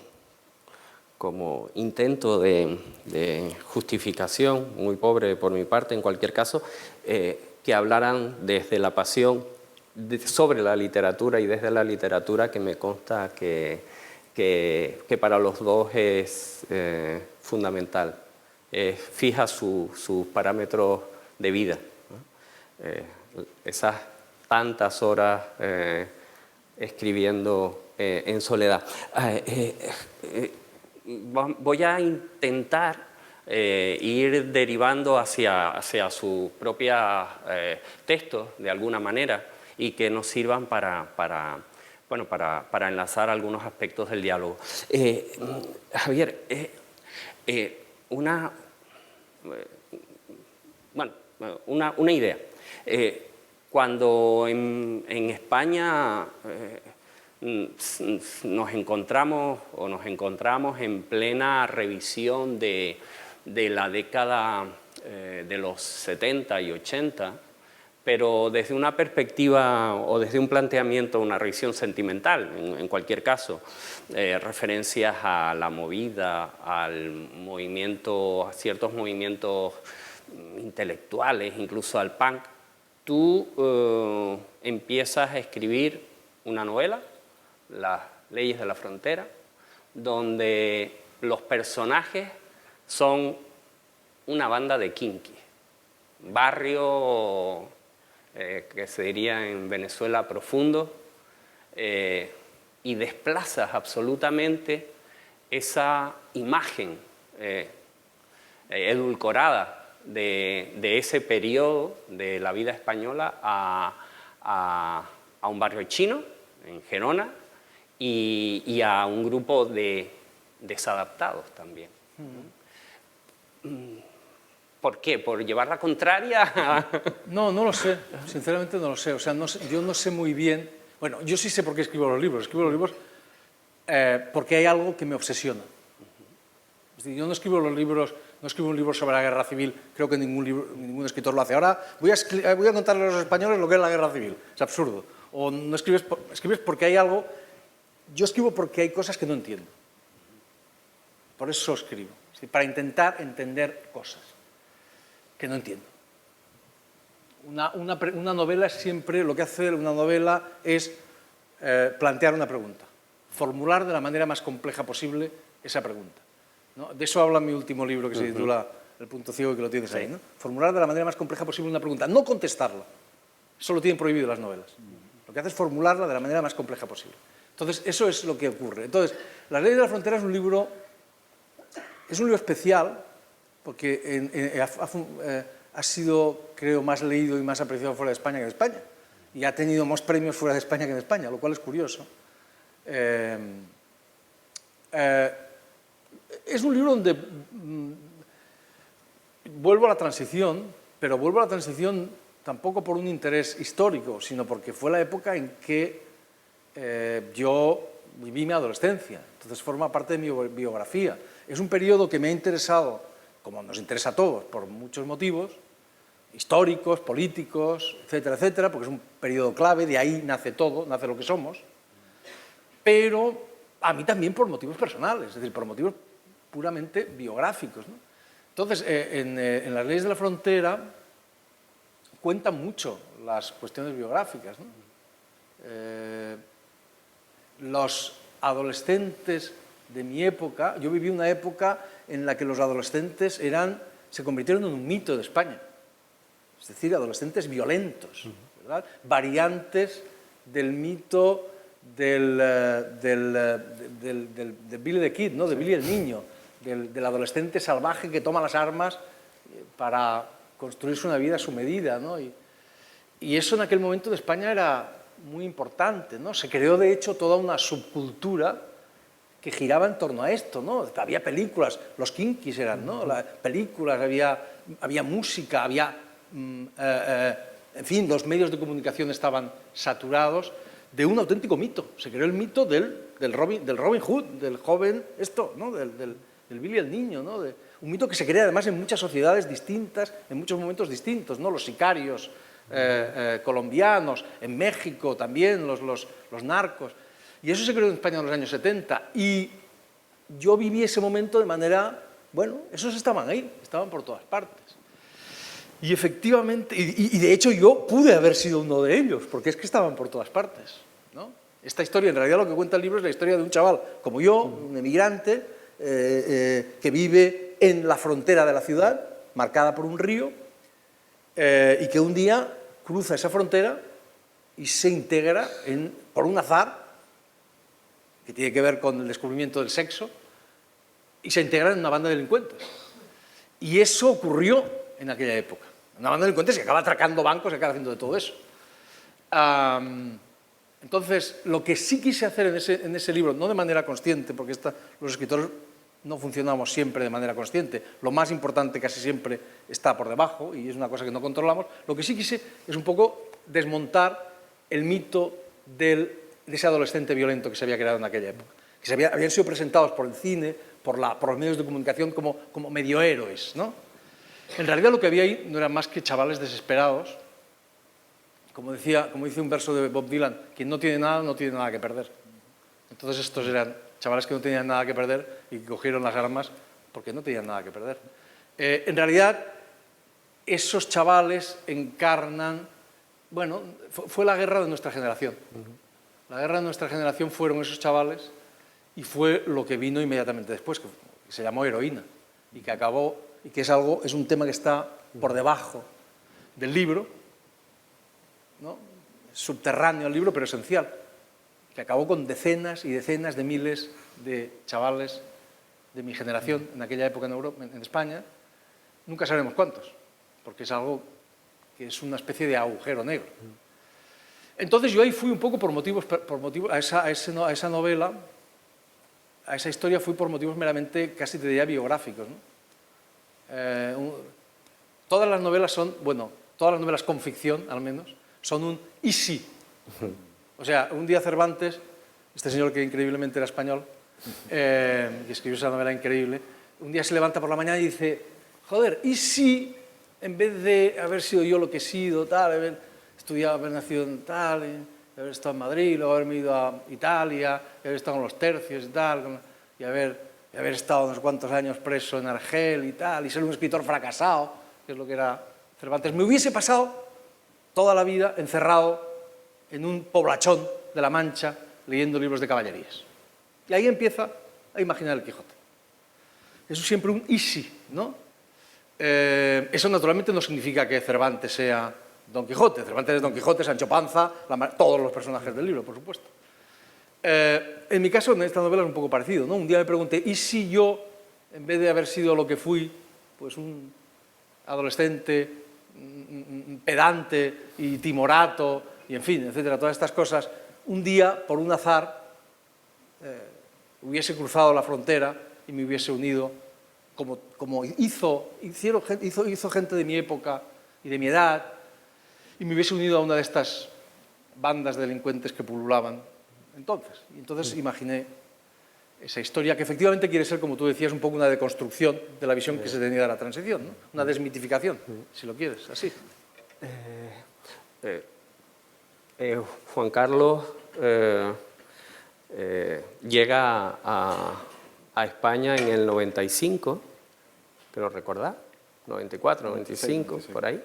intento de justificación, muy pobre por mi parte en cualquier caso, que hablaran desde la pasión sobre la literatura y desde la literatura, que me consta que para los dos es fundamental. Fija sus parámetros de vida, ¿no? Esas tantas horas escribiendo en soledad. Voy a intentar ir derivando hacia sus propios textos, de alguna manera, y que nos sirvan para enlazar algunos aspectos del diálogo. Javier, una idea. Cuando en España nos encontramos en plena revisión de la década de los 70 y 80, pero desde una perspectiva o desde un planteamiento, una revisión sentimental, en cualquier caso, referencias a la movida, al movimiento, a ciertos movimientos intelectuales, incluso al punk, tú empiezas a escribir una novela, Las leyes de la frontera, donde los personajes son una banda de kinky, barrio que se diría en Venezuela profundo, y desplazas absolutamente esa imagen edulcorada de ese periodo de la vida española a un barrio chino, en Gerona, y a un grupo de desadaptados también. ¿Por qué? ¿Por llevar la contraria? No, no lo sé, sinceramente no lo sé. O sea, yo no sé muy bien. Bueno, yo sí sé por qué escribo los libros. Escribo los libros porque hay algo que me obsesiona. Es decir, yo no escribo los libros, no escribo un libro sobre la guerra civil, creo que ningún escritor lo hace. Ahora voy a contarle a los españoles lo que es la guerra civil. Es absurdo. O no escribes porque hay algo. Yo escribo porque hay cosas que no entiendo. Por eso escribo. Es decir, para intentar entender cosas que no entiendo. Una novela es siempre, lo que hace una novela es plantear una pregunta, formular de la manera más compleja posible esa pregunta, ¿no? De eso habla mi último libro, que se titula El punto ciego, que lo tienes ahí, ¿no? Formular de la manera más compleja posible una pregunta, no contestarla. Eso lo tienen prohibido las novelas. Lo que hace es formularla de la manera más compleja posible. Entonces, eso es lo que ocurre. Entonces, Las leyes de la frontera es un libro especial, porque ha sido, creo, más leído y más apreciado fuera de España que en España. Y ha tenido más premios fuera de España que en España, lo cual es curioso. Es un libro donde vuelvo a la transición, pero vuelvo a la transición tampoco por un interés histórico, sino porque fue la época en que yo viví mi adolescencia. Entonces forma parte de mi biografía. Es un periodo que me ha interesado, como nos interesa a todos, por muchos motivos, históricos, políticos, etcétera, etcétera, porque es un periodo clave, de ahí nace todo, nace lo que somos, pero a mí también por motivos personales, es decir, por motivos puramente biográficos, ¿no? Entonces, en Las leyes de la frontera cuentan mucho las cuestiones biográficas, ¿no? Los adolescentes de mi época, yo viví una época en la que los adolescentes se convirtieron en un mito de España. Es decir, adolescentes violentos, ¿verdad? Variantes del mito de Billy the Kid, ¿no? De Billy el Niño, del adolescente salvaje que toma las armas para construirse una vida a su medida, ¿no? Y eso en aquel momento de España era muy importante, ¿no? Se creó, de hecho, toda una subcultura que giraba en torno a esto, ¿no? Había películas, los Kinkis eran, ¿no? Películas, había música, había... en fin, los medios de comunicación estaban saturados de un auténtico mito. Se creó el mito del Robin Hood, del joven ¿no? del Billy el Niño, ¿no? Un mito que se crea además en muchas sociedades distintas, en muchos momentos distintos, ¿no? Los sicarios colombianos, en México también, los narcos. Y eso se creó en España en los años 70. Y yo viví ese momento de manera... Bueno, esos estaban ahí, estaban por todas partes. Y efectivamente, y de hecho yo pude haber sido uno de ellos, porque es que estaban por todas partes, ¿no? Esta historia, en realidad lo que cuenta el libro es la historia de un chaval como yo, un emigrante, que vive en la frontera de la ciudad, marcada por un río, y que un día cruza esa frontera y se integra, por un azar, que tiene que ver con el descubrimiento del sexo, y se integra en una banda de delincuentes. Y eso ocurrió en aquella época. Una banda de delincuentes que acaba atracando bancos y acaba haciendo de todo eso. Entonces, lo que sí quise hacer en ese libro, no de manera consciente, porque los escritores no funcionamos siempre de manera consciente, lo más importante casi siempre está por debajo y es una cosa que no controlamos, lo que sí quise es un poco desmontar el mito de ese adolescente violento que se había creado en aquella época, que habían sido presentados por el cine, por los medios de comunicación como medio héroes, ¿no? En realidad lo que había ahí no eran más que chavales desesperados. Como dice un verso de Bob Dylan, quien no tiene nada, no tiene nada que perder. Entonces estos eran chavales que no tenían nada que perder y que cogieron las armas porque no tenían nada que perder. En realidad, esos chavales encarnan... Bueno, fue la guerra de nuestra generación. La guerra de nuestra generación fueron esos chavales y fue lo que vino inmediatamente después, que se llamó Heroína y que acabó... y que es un tema que está por debajo del libro, ¿no? Subterráneo al libro, pero esencial. que acabó con decenas y decenas de miles de chavales de mi generación en aquella época en Europa, en España. Nunca sabremos cuántos, porque es algo que es una especie de agujero negro. Entonces yo ahí fui un poco a esa novela, a esa historia fui por motivos meramente, casi te diría, biográficos, ¿no? Todas las novelas son, bueno, todas las novelas con ficción, al menos, son un y si. O sea, un día Cervantes, este señor que increíblemente era español, que escribió esa novela increíble, un día se levanta por la mañana y dice, joder, ¿y si en vez de haber sido yo lo que he sido, tal, haber estudiado, haber nacido en tal, haber estado en Madrid, luego haberme ido a Italia, y haber estado en los tercios y tal, y haber estado unos cuantos años preso en Argel y tal, y ser un escritor fracasado, que es lo que era Cervantes, me hubiese pasado toda la vida encerrado en un poblachón de La Mancha leyendo libros de caballerías. Y ahí empieza a imaginar el Quijote. Eso es siempre un y si, ¿no? Eso naturalmente no significa que Cervantes sea Don Quijote. Cervantes es Don Quijote, Sancho Panza, todos los personajes del libro, por supuesto. En mi caso, en esta novela es un poco parecido, ¿no? Un día me pregunté, ¿y si yo, en vez de haber sido lo que fui, pues un adolescente pedante y timorato, y en fin, etcétera, todas estas cosas, un día, por un azar, hubiese cruzado la frontera y me hubiese unido, como hizo gente de mi época y de mi edad, y me hubiese unido a una de estas bandas de delincuentes que pululaban entonces. Y entonces imaginé esa historia que efectivamente quiere ser, como tú decías, un poco una deconstrucción de la visión que se tenía de la transición, ¿no? Una desmitificación, si lo quieres, así. Juan Carlos llega a España en el 95, creo recordar, 94, 95, sí. Por ahí,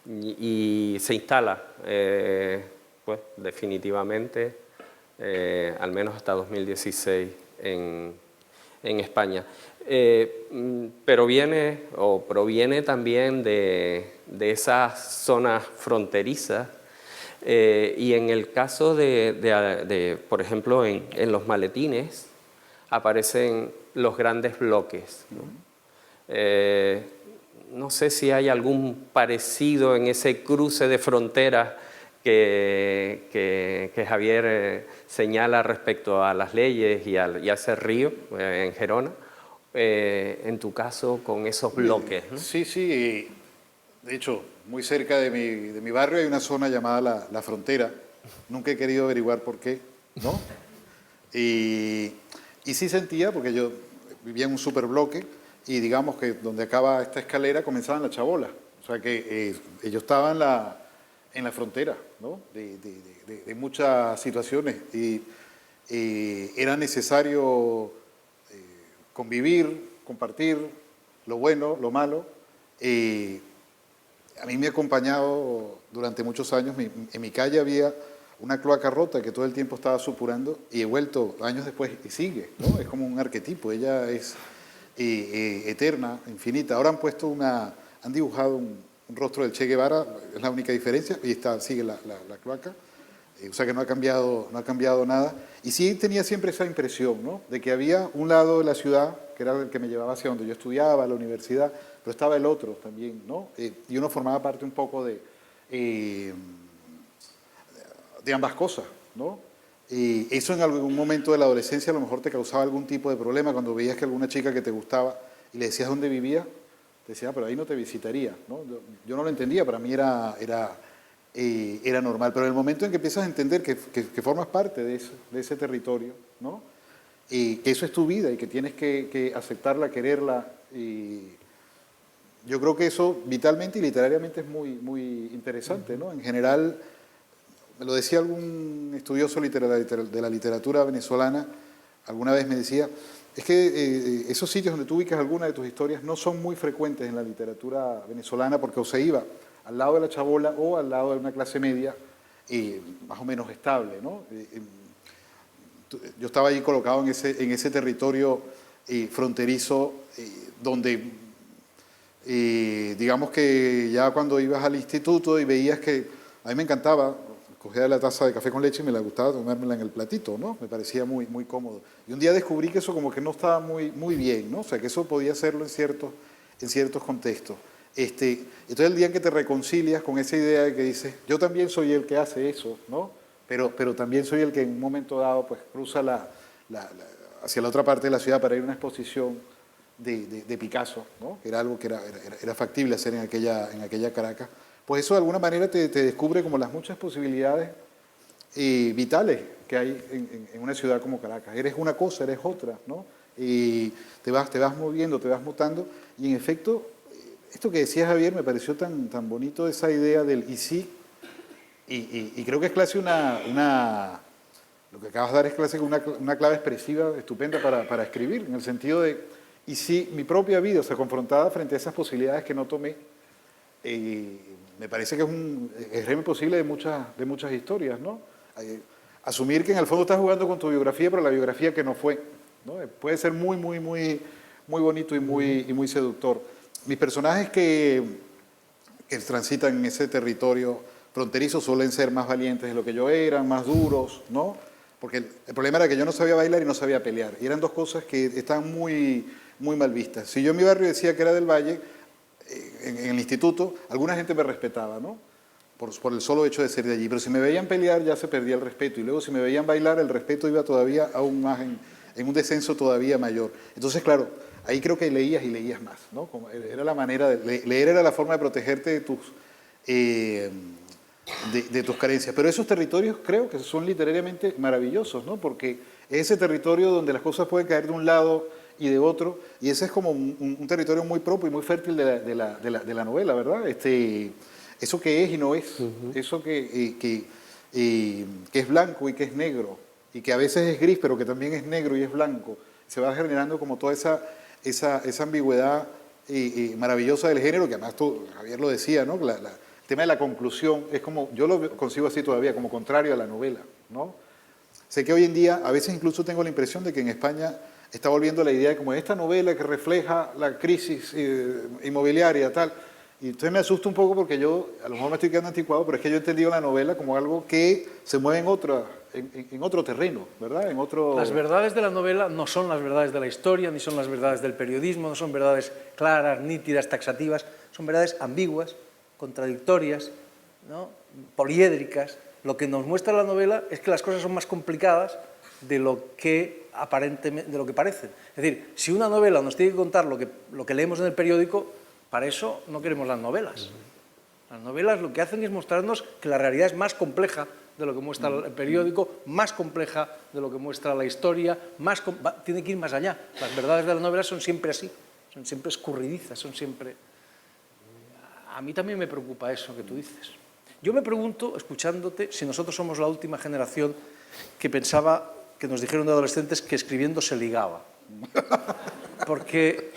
y se instala, pues definitivamente, al menos hasta 2016 en España. Pero proviene también de esas zonas fronterizas, y en el caso por ejemplo, en los maletines aparecen los grandes bloques, ¿no? No sé si hay algún parecido en ese cruce de fronteras que Javier señala respecto a las leyes y a ese río en Gerona, en tu caso con esos bloques, ¿no? Sí, sí. De hecho, muy cerca de mi barrio hay una zona llamada la Frontera. Nunca he querido averiguar por qué, ¿no? Y sí sentía, porque yo vivía en un superbloque, y digamos que donde acaba esta escalera comenzaban las chabolas. O sea que ellos estaban en la frontera, ¿no? de muchas situaciones, y era necesario convivir, compartir lo bueno, lo malo. A mí me ha acompañado durante muchos años. En mi calle había una cloaca rota que todo el tiempo estaba supurando, y he vuelto años después y sigue, ¿no? Es como un arquetipo, ella es eterna, infinita. Ahora han dibujado un rostro del Che Guevara, es la única diferencia, y sigue la cloaca, o sea que no ha cambiado nada. Y sí tenía siempre esa impresión, ¿no? De que había un lado de la ciudad, que era el que me llevaba hacia donde yo estudiaba, la universidad, pero estaba el otro también, ¿no? Y uno formaba parte un poco de ambas cosas, ¿no? Y eso en algún momento de la adolescencia a lo mejor te causaba algún tipo de problema cuando veías que alguna chica que te gustaba y le decías dónde vivía, te decía, pero ahí no te visitaría, ¿no? Yo no lo entendía, para mí era normal, pero en el momento en que empiezas a entender que formas parte de ese territorio, ¿no? Y que eso es tu vida y que tienes que aceptarla, quererla, y yo creo que eso vitalmente y literariamente es muy, muy interesante, ¿no? En general, me lo decía algún estudioso de la literatura venezolana, alguna vez me decía, es que esos sitios donde tú ubicas alguna de tus historias no son muy frecuentes en la literatura venezolana, porque o se iba al lado de la chabola o al lado de una clase media más o menos estable, ¿no? Yo estaba ahí colocado en ese territorio fronterizo, donde digamos que ya cuando ibas al instituto y veías que a mí me encantaba cogía la taza de café con leche y me la gustaba tomármela en el platito, ¿no? Me parecía muy, muy cómodo. Y un día descubrí que eso como que no estaba muy bien, ¿no? O sea, que eso podía hacerlo en ciertos contextos. Entonces el día en que te reconcilias con esa idea de que dices, yo también soy el que hace eso, ¿no? Pero también soy el que en un momento dado pues cruza hacia la otra parte de la ciudad para ir a una exposición de Picasso, ¿no? Que era algo que era factible hacer en aquella Caracas. Pues eso de alguna manera te descubre como las muchas posibilidades vitales que hay en una ciudad como Caracas. Eres una cosa, eres otra, ¿no? Y te vas moviendo, te vas mutando, y en efecto, esto que decía Javier me pareció tan bonito, esa idea del y sí, y creo que es casi lo que acabas de dar es casi una clave expresiva estupenda para escribir, en el sentido de, y si mi propia vida, o sea, confrontada frente a esas posibilidades que no tomé, me parece que es un germen posible de muchas historias, ¿no? Asumir que en el fondo estás jugando con tu biografía, pero la biografía que no fue, ¿no? Puede ser muy bonito y muy seductor. Mis personajes que transitan en ese territorio fronterizo suelen ser más valientes de lo que yo era, más duros, ¿no? Porque el problema era que yo no sabía bailar y no sabía pelear. Y eran dos cosas que estaban muy mal vistas. Si yo en mi barrio decía que era del Valle, en el instituto, alguna gente me respetaba, ¿no? Por el solo hecho de ser de allí. Pero si me veían pelear ya se perdía el respeto. Y luego si me veían bailar, el respeto iba todavía aún más en un descenso todavía mayor. Entonces, claro, ahí creo que leías y leías más, ¿no? Como era la manera de leer, era la forma de protegerte de tus carencias. Pero esos territorios creo que son literariamente maravillosos, ¿no? Porque es ese territorio donde las cosas pueden caer de un lado y de otro, y ese es como un territorio muy propio y muy fértil de la novela, ¿verdad? Eso que es y no es, eso que es blanco y que es negro, y que a veces es gris, pero que también es negro y es blanco. Se va generando como toda esa ambigüedad maravillosa del género, que además tú, Javier lo decía, ¿no? El tema de la conclusión es como, yo lo concibo así todavía, como contrario a la novela, ¿no? Sé que hoy en día, a veces incluso tengo la impresión de que en España está volviendo la idea de como esta novela que refleja la crisis inmobiliaria, tal. Y entonces me asusta un poco porque yo, a lo mejor me estoy quedando anticuado, pero es que yo he entendido la novela como algo que se mueve en otro terreno, ¿verdad? Las verdades de la novela no son las verdades de la historia, ni son las verdades del periodismo, no son verdades claras, nítidas, taxativas, son verdades ambiguas, contradictorias, ¿no? Poliédricas. Lo que nos muestra la novela es que las cosas son más complicadas de lo que parecen. Es decir, si una novela nos tiene que contar lo que leemos en el periódico, para eso no queremos las novelas. Las novelas lo que hacen es mostrarnos que la realidad es más compleja de lo que muestra el periódico, más compleja de lo que muestra la historia, tiene que ir más allá. Las verdades de la novela son siempre así, son siempre escurridizas, son siempre... A mí también me preocupa eso que tú dices. Yo me pregunto, escuchándote, si nosotros somos la última generación que pensaba, que nos dijeron de adolescentes que escribiendo se ligaba. Porque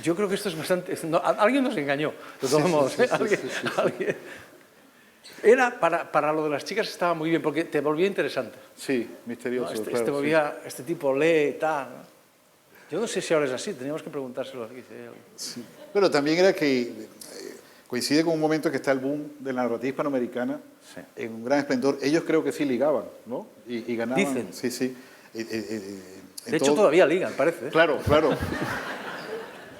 yo creo que esto es bastante... No, alguien nos engañó, de todos modos. Alguien. Era, para lo de las chicas estaba muy bien, porque te volvía interesante. Sí, misterioso. ¿No? Claro, este tipo lee y tal, ¿no? Yo no sé si ahora es así, teníamos que preguntárselo aquí. Sí. Pero también era que coincide con un momento que está el boom de la narrativa hispanoamericana, sí, en un gran esplendor. Ellos creo que sí ligaban, ¿no? Y ganaban. Dicen. Sí. De hecho, todavía ligan, parece. Claro.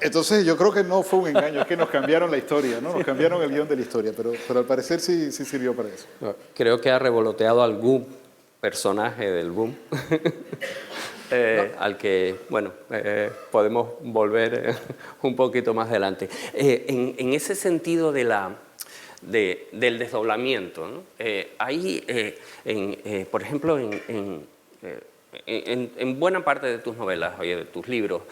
Entonces, yo creo que no fue un engaño, es que nos cambiaron la historia, ¿no? Nos cambiaron el guión de la historia, pero al parecer sí sirvió para eso. Creo que ha revoloteado algún personaje del boom. Al que, bueno, podemos volver un poquito más adelante. En ese sentido del desdoblamiento, ¿no? Hay, por ejemplo, en buena parte de tus novelas, de tus libros,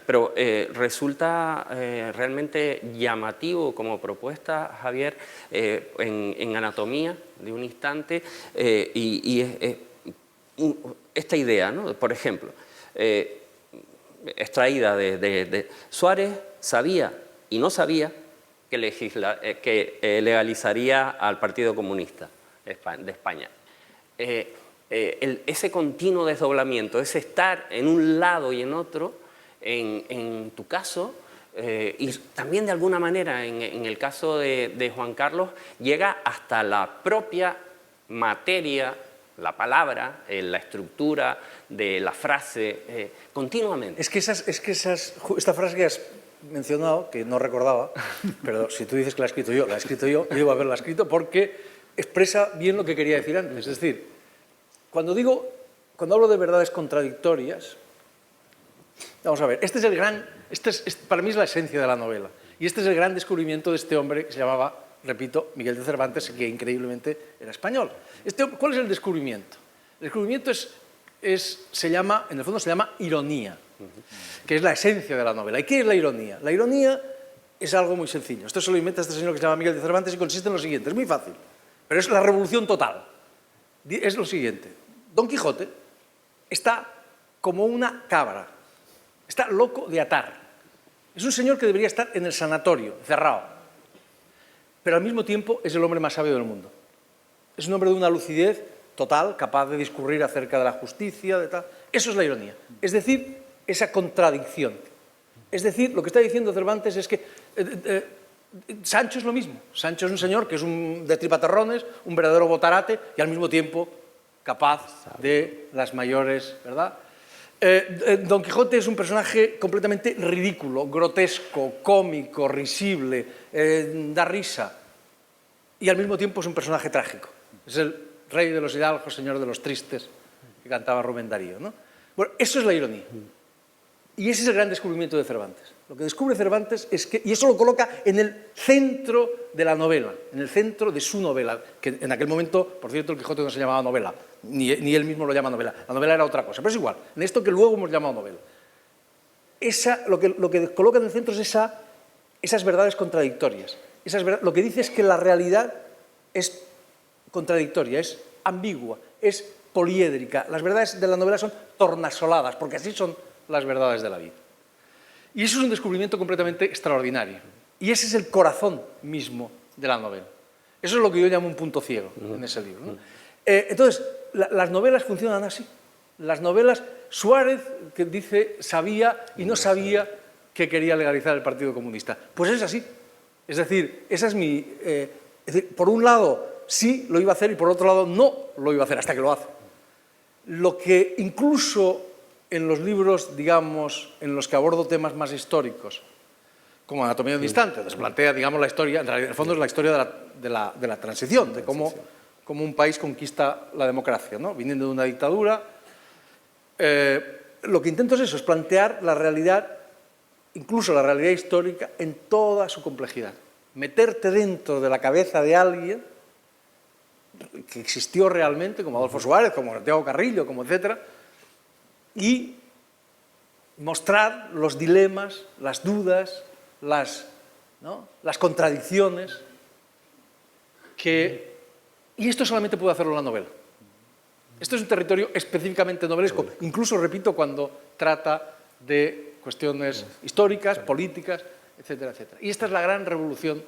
pero resulta realmente llamativo como propuesta, Javier, en Anatomía de un instante, esta idea, ¿no? Por ejemplo, extraída de Suárez, sabía y no sabía que legalizaría al Partido Comunista de España. Ese continuo desdoblamiento, ese estar en un lado y en otro, en tu caso, y también de alguna manera en el caso de Juan Carlos, llega hasta la propia materia, la palabra, la estructura de la frase, continuamente. Es que esta frase que has mencionado, que no recordaba, pero si tú dices que la he escrito yo debo haberla escrito porque expresa bien lo que quería decir antes. Es decir, cuando hablo de verdades contradictorias, vamos a ver, para mí es la esencia de la novela, y este es el gran descubrimiento de este hombre que se llamaba, repito, Miguel de Cervantes, que increíblemente era español. ¿Cuál es el descubrimiento? El descubrimiento en el fondo se llama ironía, que es la esencia de la novela. ¿Y qué es la ironía? La ironía es algo muy sencillo. Esto se lo inventa este señor que se llama Miguel de Cervantes y consiste en lo siguiente, es muy fácil, pero es la revolución total. Es lo siguiente, Don Quijote está como una cabra, está loco de atar. Es un señor que debería estar en el sanatorio, cerrado, pero al mismo tiempo es el hombre más sabio del mundo. Es un hombre de una lucidez total, capaz de discurrir acerca de la justicia, de tal. Eso es la ironía. Es decir, esa contradicción. Es decir, lo que está diciendo Cervantes es que Sancho es lo mismo. Sancho es un señor que es de tripaterrones, un verdadero botarate y al mismo tiempo capaz de las mayores, ¿verdad? Don Quijote es un personaje completamente ridículo, grotesco, cómico, risible, da risa, y al mismo tiempo es un personaje trágico. Es el rey de los hidalgos, señor de los tristes, que cantaba Rubén Darío, ¿no? Bueno, eso es la ironía. Y ese es el gran descubrimiento de Cervantes. Lo que descubre Cervantes es que, y eso lo coloca en el centro de la novela, en el centro de su novela, que en aquel momento, por cierto, el Quijote no se llamaba novela, ni él mismo lo llama novela. La novela era otra cosa, pero es igual, en esto que luego hemos llamado novela. Lo que coloca en el centro es esas verdades contradictorias. Lo que dice es que la realidad es contradictoria, es ambigua, es poliédrica. Las verdades de la novela son tornasoladas, porque así son las verdades de la vida. Y eso es un descubrimiento completamente extraordinario. Y ese es el corazón mismo de la novela. Eso es lo que yo llamo un punto ciego en ese libro, ¿no? Entonces, las novelas funcionan así. Las novelas, Suárez, que dice, sabía y no sabía que quería legalizar el Partido Comunista. Pues es así. Es decir, esa es mi... es decir, por un lado, sí lo iba a hacer y por otro lado, no lo iba a hacer, hasta que lo hace. Lo que incluso en los libros, digamos, en los que abordo temas más históricos, como Anatomía de un instante, donde se plantea, digamos, la historia, en realidad, en el fondo es la historia de la transición, de cómo un país conquista la democracia, ¿no? Viniendo de una dictadura. Lo que intento es eso, es plantear la realidad, incluso la realidad histórica, en toda su complejidad. Meterte dentro de la cabeza de alguien que existió realmente, como Adolfo Suárez, como Santiago Carrillo, como etcétera, y mostrar los dilemas, las dudas, las contradicciones y esto solamente puede hacerlo la novela. Esto es un territorio específicamente novelesco, incluso, repito, cuando trata de cuestiones históricas, políticas, etcétera, etcétera. Y esta es la gran revolución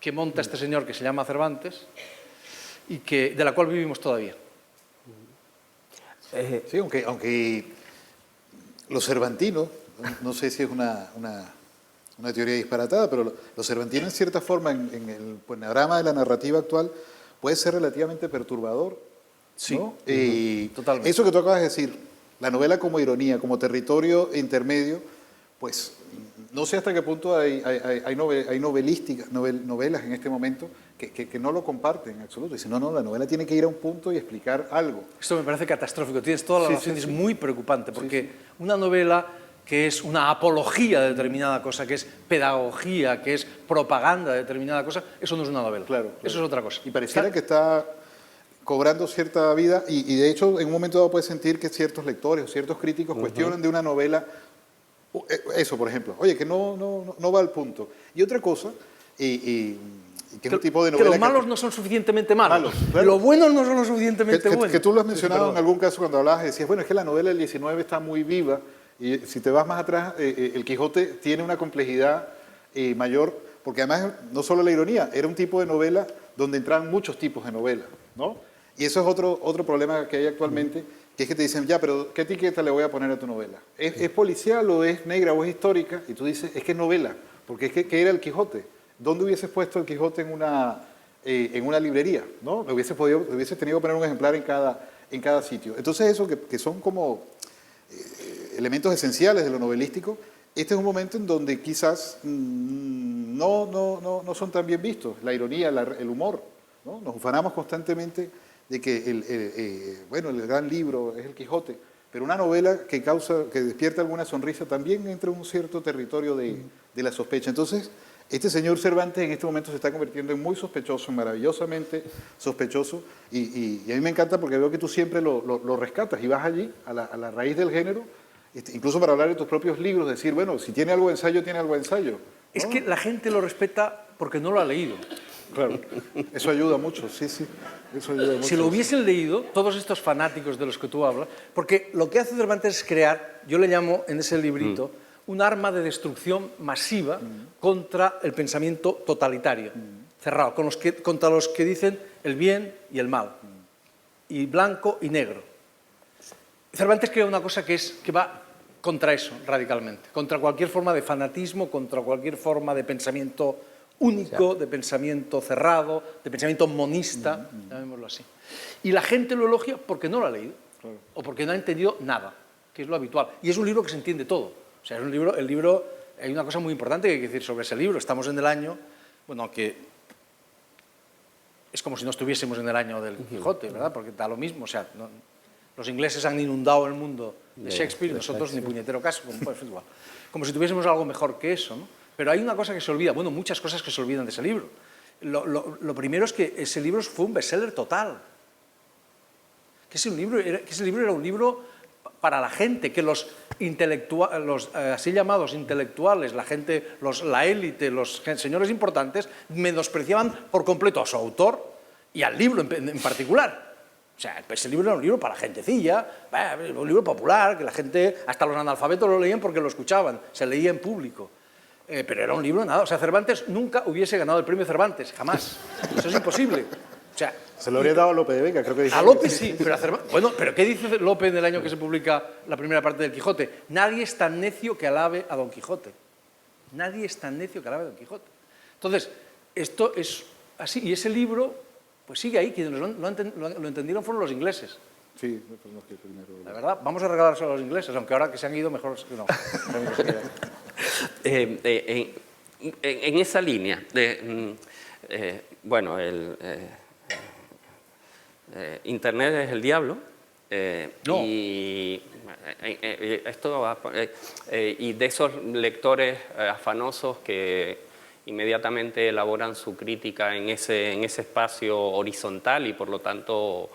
que monta este señor que se llama Cervantes y de la cual vivimos todavía. Sí, aunque los cervantinos, no sé si es una teoría disparatada, pero los cervantinos en cierta forma en el panorama de la narrativa actual puede ser relativamente perturbador. Sí, ¿no? Y totalmente. Eso que tú acabas de decir, la novela como ironía, como territorio intermedio, pues no sé hasta qué punto hay novelas en este momento que no lo comparten en absoluto. Dicen, no, la novela tiene que ir a un punto y explicar algo. Esto me parece catastrófico, tienes toda la razón, es muy preocupante, porque una novela que es una apología de determinada cosa, que es pedagogía, que es propaganda de determinada cosa, eso no es una novela. Claro. Eso es otra cosa. Y pareciera que está cobrando cierta vida y de hecho en un momento dado puedes sentir que ciertos lectores o ciertos críticos cuestionan de una novela eso, por ejemplo, oye, que no va al punto. Y otra cosa, que es un tipo de novela... Que los malos no son suficientemente malos. Claro. Los buenos no son lo suficientemente buenos. Que tú lo has mencionado en algún caso cuando hablabas, decías, bueno, es que la novela del 19 está muy viva y si te vas más atrás, el Quijote tiene una complejidad mayor, porque además no solo la ironía, era un tipo de novela donde entraban muchos tipos de novela, ¿no? Y eso es otro problema que hay actualmente, que es que te dicen, ya, pero ¿qué etiqueta le voy a poner a tu novela? ¿Es policial o es negra o es histórica? Y tú dices, es que es novela, porque es que ¿qué era el Quijote? ¿Dónde hubieses puesto el Quijote en en una librería, ¿no? Hubiese tenido que poner un ejemplar en cada sitio. Entonces eso que son como elementos esenciales de lo novelístico, este es un momento en donde quizás no son tan bien vistos. La ironía, el humor, ¿no? Nos ufanamos constantemente de que el gran libro es el Quijote, pero una novela que despierta alguna sonrisa también entra en un cierto territorio de la sospecha. Entonces, este señor Cervantes en este momento se está convirtiendo en muy sospechoso, maravillosamente sospechoso, y a mí me encanta porque veo que tú siempre lo rescatas y vas allí, a la raíz del género, incluso para hablar de tus propios libros, decir, bueno, si tiene algo de ensayo, tiene algo de ensayo, ¿no? Es que la gente lo respeta porque no lo ha leído. Claro, eso ayuda mucho, sí, eso ayuda mucho. Si lo hubiesen leído, todos estos fanáticos de los que tú hablas, porque lo que hace Cervantes es crear, yo le llamo en ese librito, un arma de destrucción masiva contra el pensamiento totalitario, cerrado, contra los que dicen el bien y el mal, y blanco y negro. Cervantes crea una cosa que va contra eso radicalmente, contra cualquier forma de fanatismo, contra cualquier forma de pensamiento único, de pensamiento cerrado, de pensamiento monista, llamémoslo así. Y la gente lo elogia porque no lo ha leído, o porque no ha entendido nada, que es lo habitual. Y es un libro que se entiende todo. O sea, el libro, hay una cosa muy importante que hay que decir sobre ese libro. Estamos en el año, bueno, que es como si no estuviésemos en el año del Quijote, ¿verdad? Porque da lo mismo, o sea, los ingleses han inundado el mundo de Shakespeare y nosotros ni puñetero caso, pues, igual. Como si tuviésemos algo mejor que eso, ¿no? Pero hay una cosa que se olvida, bueno, muchas cosas que se olvidan de ese libro. Lo primero es que ese libro fue un bestseller total. Que ese libro era un libro para la gente, que los así llamados intelectuales, la élite, los señores importantes, menospreciaban por completo a su autor y al libro en particular. O sea, ese libro era un libro para la gentecilla, un libro popular, que la gente, hasta los analfabetos lo leían porque lo escuchaban, se leía en público. Pero era un libro nada, o sea, Cervantes nunca hubiese ganado el premio Cervantes, jamás. Eso es imposible. O sea, se lo habría dado a Lope de Vega, creo que dice. A Lope sí, pero a Cervantes... Bueno, pero ¿qué dice Lope en el año que se publica la primera parte del Quijote? Nadie es tan necio que alabe a Don Quijote. Nadie es tan necio que alabe a Don Quijote. Entonces, esto es así, y ese libro, pues sigue ahí, quienes lo entendieron fueron los ingleses. Sí, fueron los que primero... La verdad, vamos a regalárselo a los ingleses, aunque ahora que se han ido, mejor que no. En esa línea, bueno, Internet es el diablo, No. y de esos lectores afanosos que inmediatamente elaboran su crítica en ese espacio horizontal y por lo tanto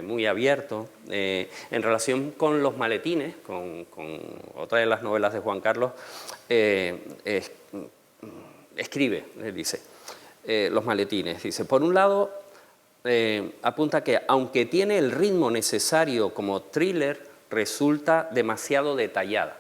muy abierto. En relación con Los maletines, con otra de las novelas de Juan Carlos, escribe, dice, Los maletines, dice, por un lado, apunta que aunque tiene el ritmo necesario como thriller, resulta demasiado detallada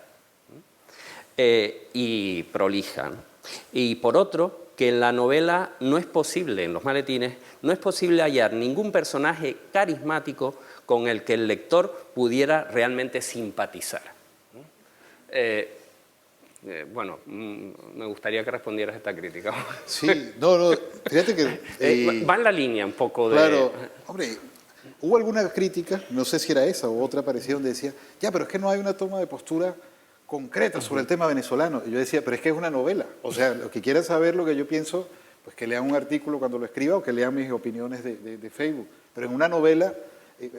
y prolija, ¿no? Y por otro, que en la novela no es posible, en Los maletines, no es posible hallar ningún personaje carismático con el que el lector pudiera realmente simpatizar. Bueno, me gustaría que respondieras a esta crítica. Sí, fíjate que... va en la línea un poco de... Claro, hombre, hubo alguna crítica, no sé si era esa o otra parecida, donde decía, ya, pero es que no hay una toma de postura concreta sobre el tema venezolano. Y yo decía, pero es que es una novela. O sea, los que quieran saber lo que yo pienso, pues que lean un artículo cuando lo escriba o que lean mis opiniones de Facebook. Pero en una novela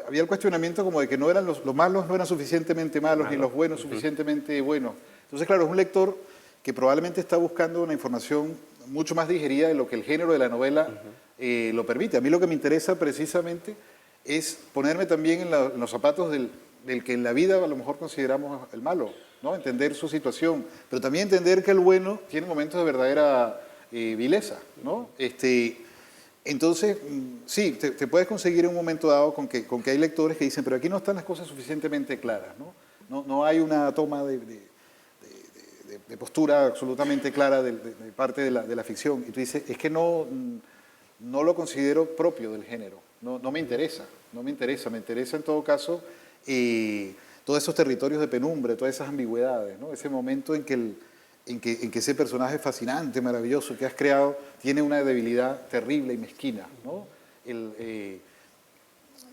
había el cuestionamiento como de que no eran los malos no eran suficientemente malos, ni los buenos suficientemente buenos. Entonces, claro, es un lector que probablemente está buscando una información mucho más digerida de lo que el género de la novela lo permite. A mí lo que me interesa precisamente es ponerme también en los zapatos del que en la vida a lo mejor consideramos el malo, ¿no? Entender su situación, pero también entender que el bueno tiene momentos de verdadera vileza, ¿no? Entonces, sí, te puedes conseguir en un momento dado con que hay lectores que dicen, pero aquí no están las cosas suficientemente claras, ¿no? No hay una toma de postura absolutamente clara de parte de la ficción. Y tú dices, es que no lo considero propio del género, no me interesa, me interesa en todo caso todos esos territorios de penumbra, todas esas ambigüedades, ¿no? Ese momento en que en que ese personaje fascinante, maravilloso que has creado, tiene una debilidad terrible y mezquina, ¿no?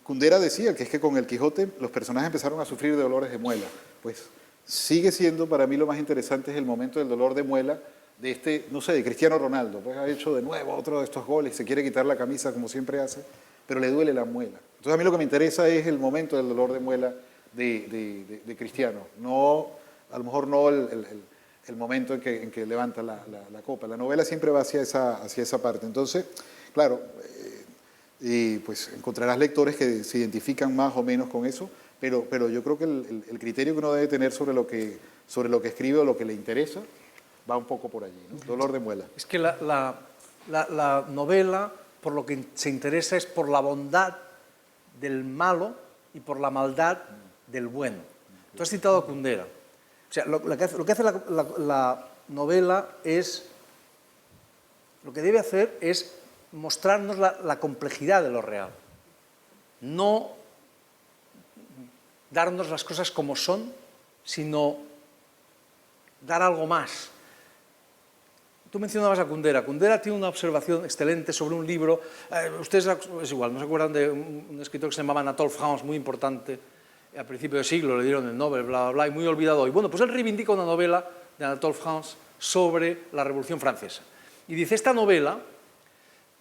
Kundera decía que es que con el Quijote los personajes empezaron a sufrir de dolores de muela. Pues sigue siendo para mí lo más interesante es el momento del dolor de muela de este, no sé, de Cristiano Ronaldo. Pues ha hecho de nuevo otro de estos goles, se quiere quitar la camisa como siempre hace, pero le duele la muela. Entonces a mí lo que me interesa es el momento del dolor de muela de Cristiano. No, a lo mejor no el momento en que levanta la copa. La novela siempre va hacia esa parte. Entonces, claro, pues encontrarás lectores que se identifican más o menos con eso, pero yo creo que el criterio que uno debe tener sobre lo que escribe o lo que le interesa va un poco por allí, ¿no? Dolor de muela. Es que la novela, por lo que se interesa, es por la bondad del malo y por la maldad del bueno. Tú has citado a Kundera. O sea, lo que hace la novela es, lo que debe hacer es mostrarnos la complejidad de lo real. No darnos las cosas como son, sino dar algo más. Tú mencionabas a Kundera. Kundera tiene una observación excelente sobre un libro. Ustedes, es igual, ¿no se acuerdan de un escritor que se llamaba Anatole France, muy importante? A principio de siglo le dieron el Nobel, bla, bla, bla, y muy olvidado hoy. Bueno, pues él reivindica una novela de Anatole France sobre la Revolución Francesa. Y dice, esta novela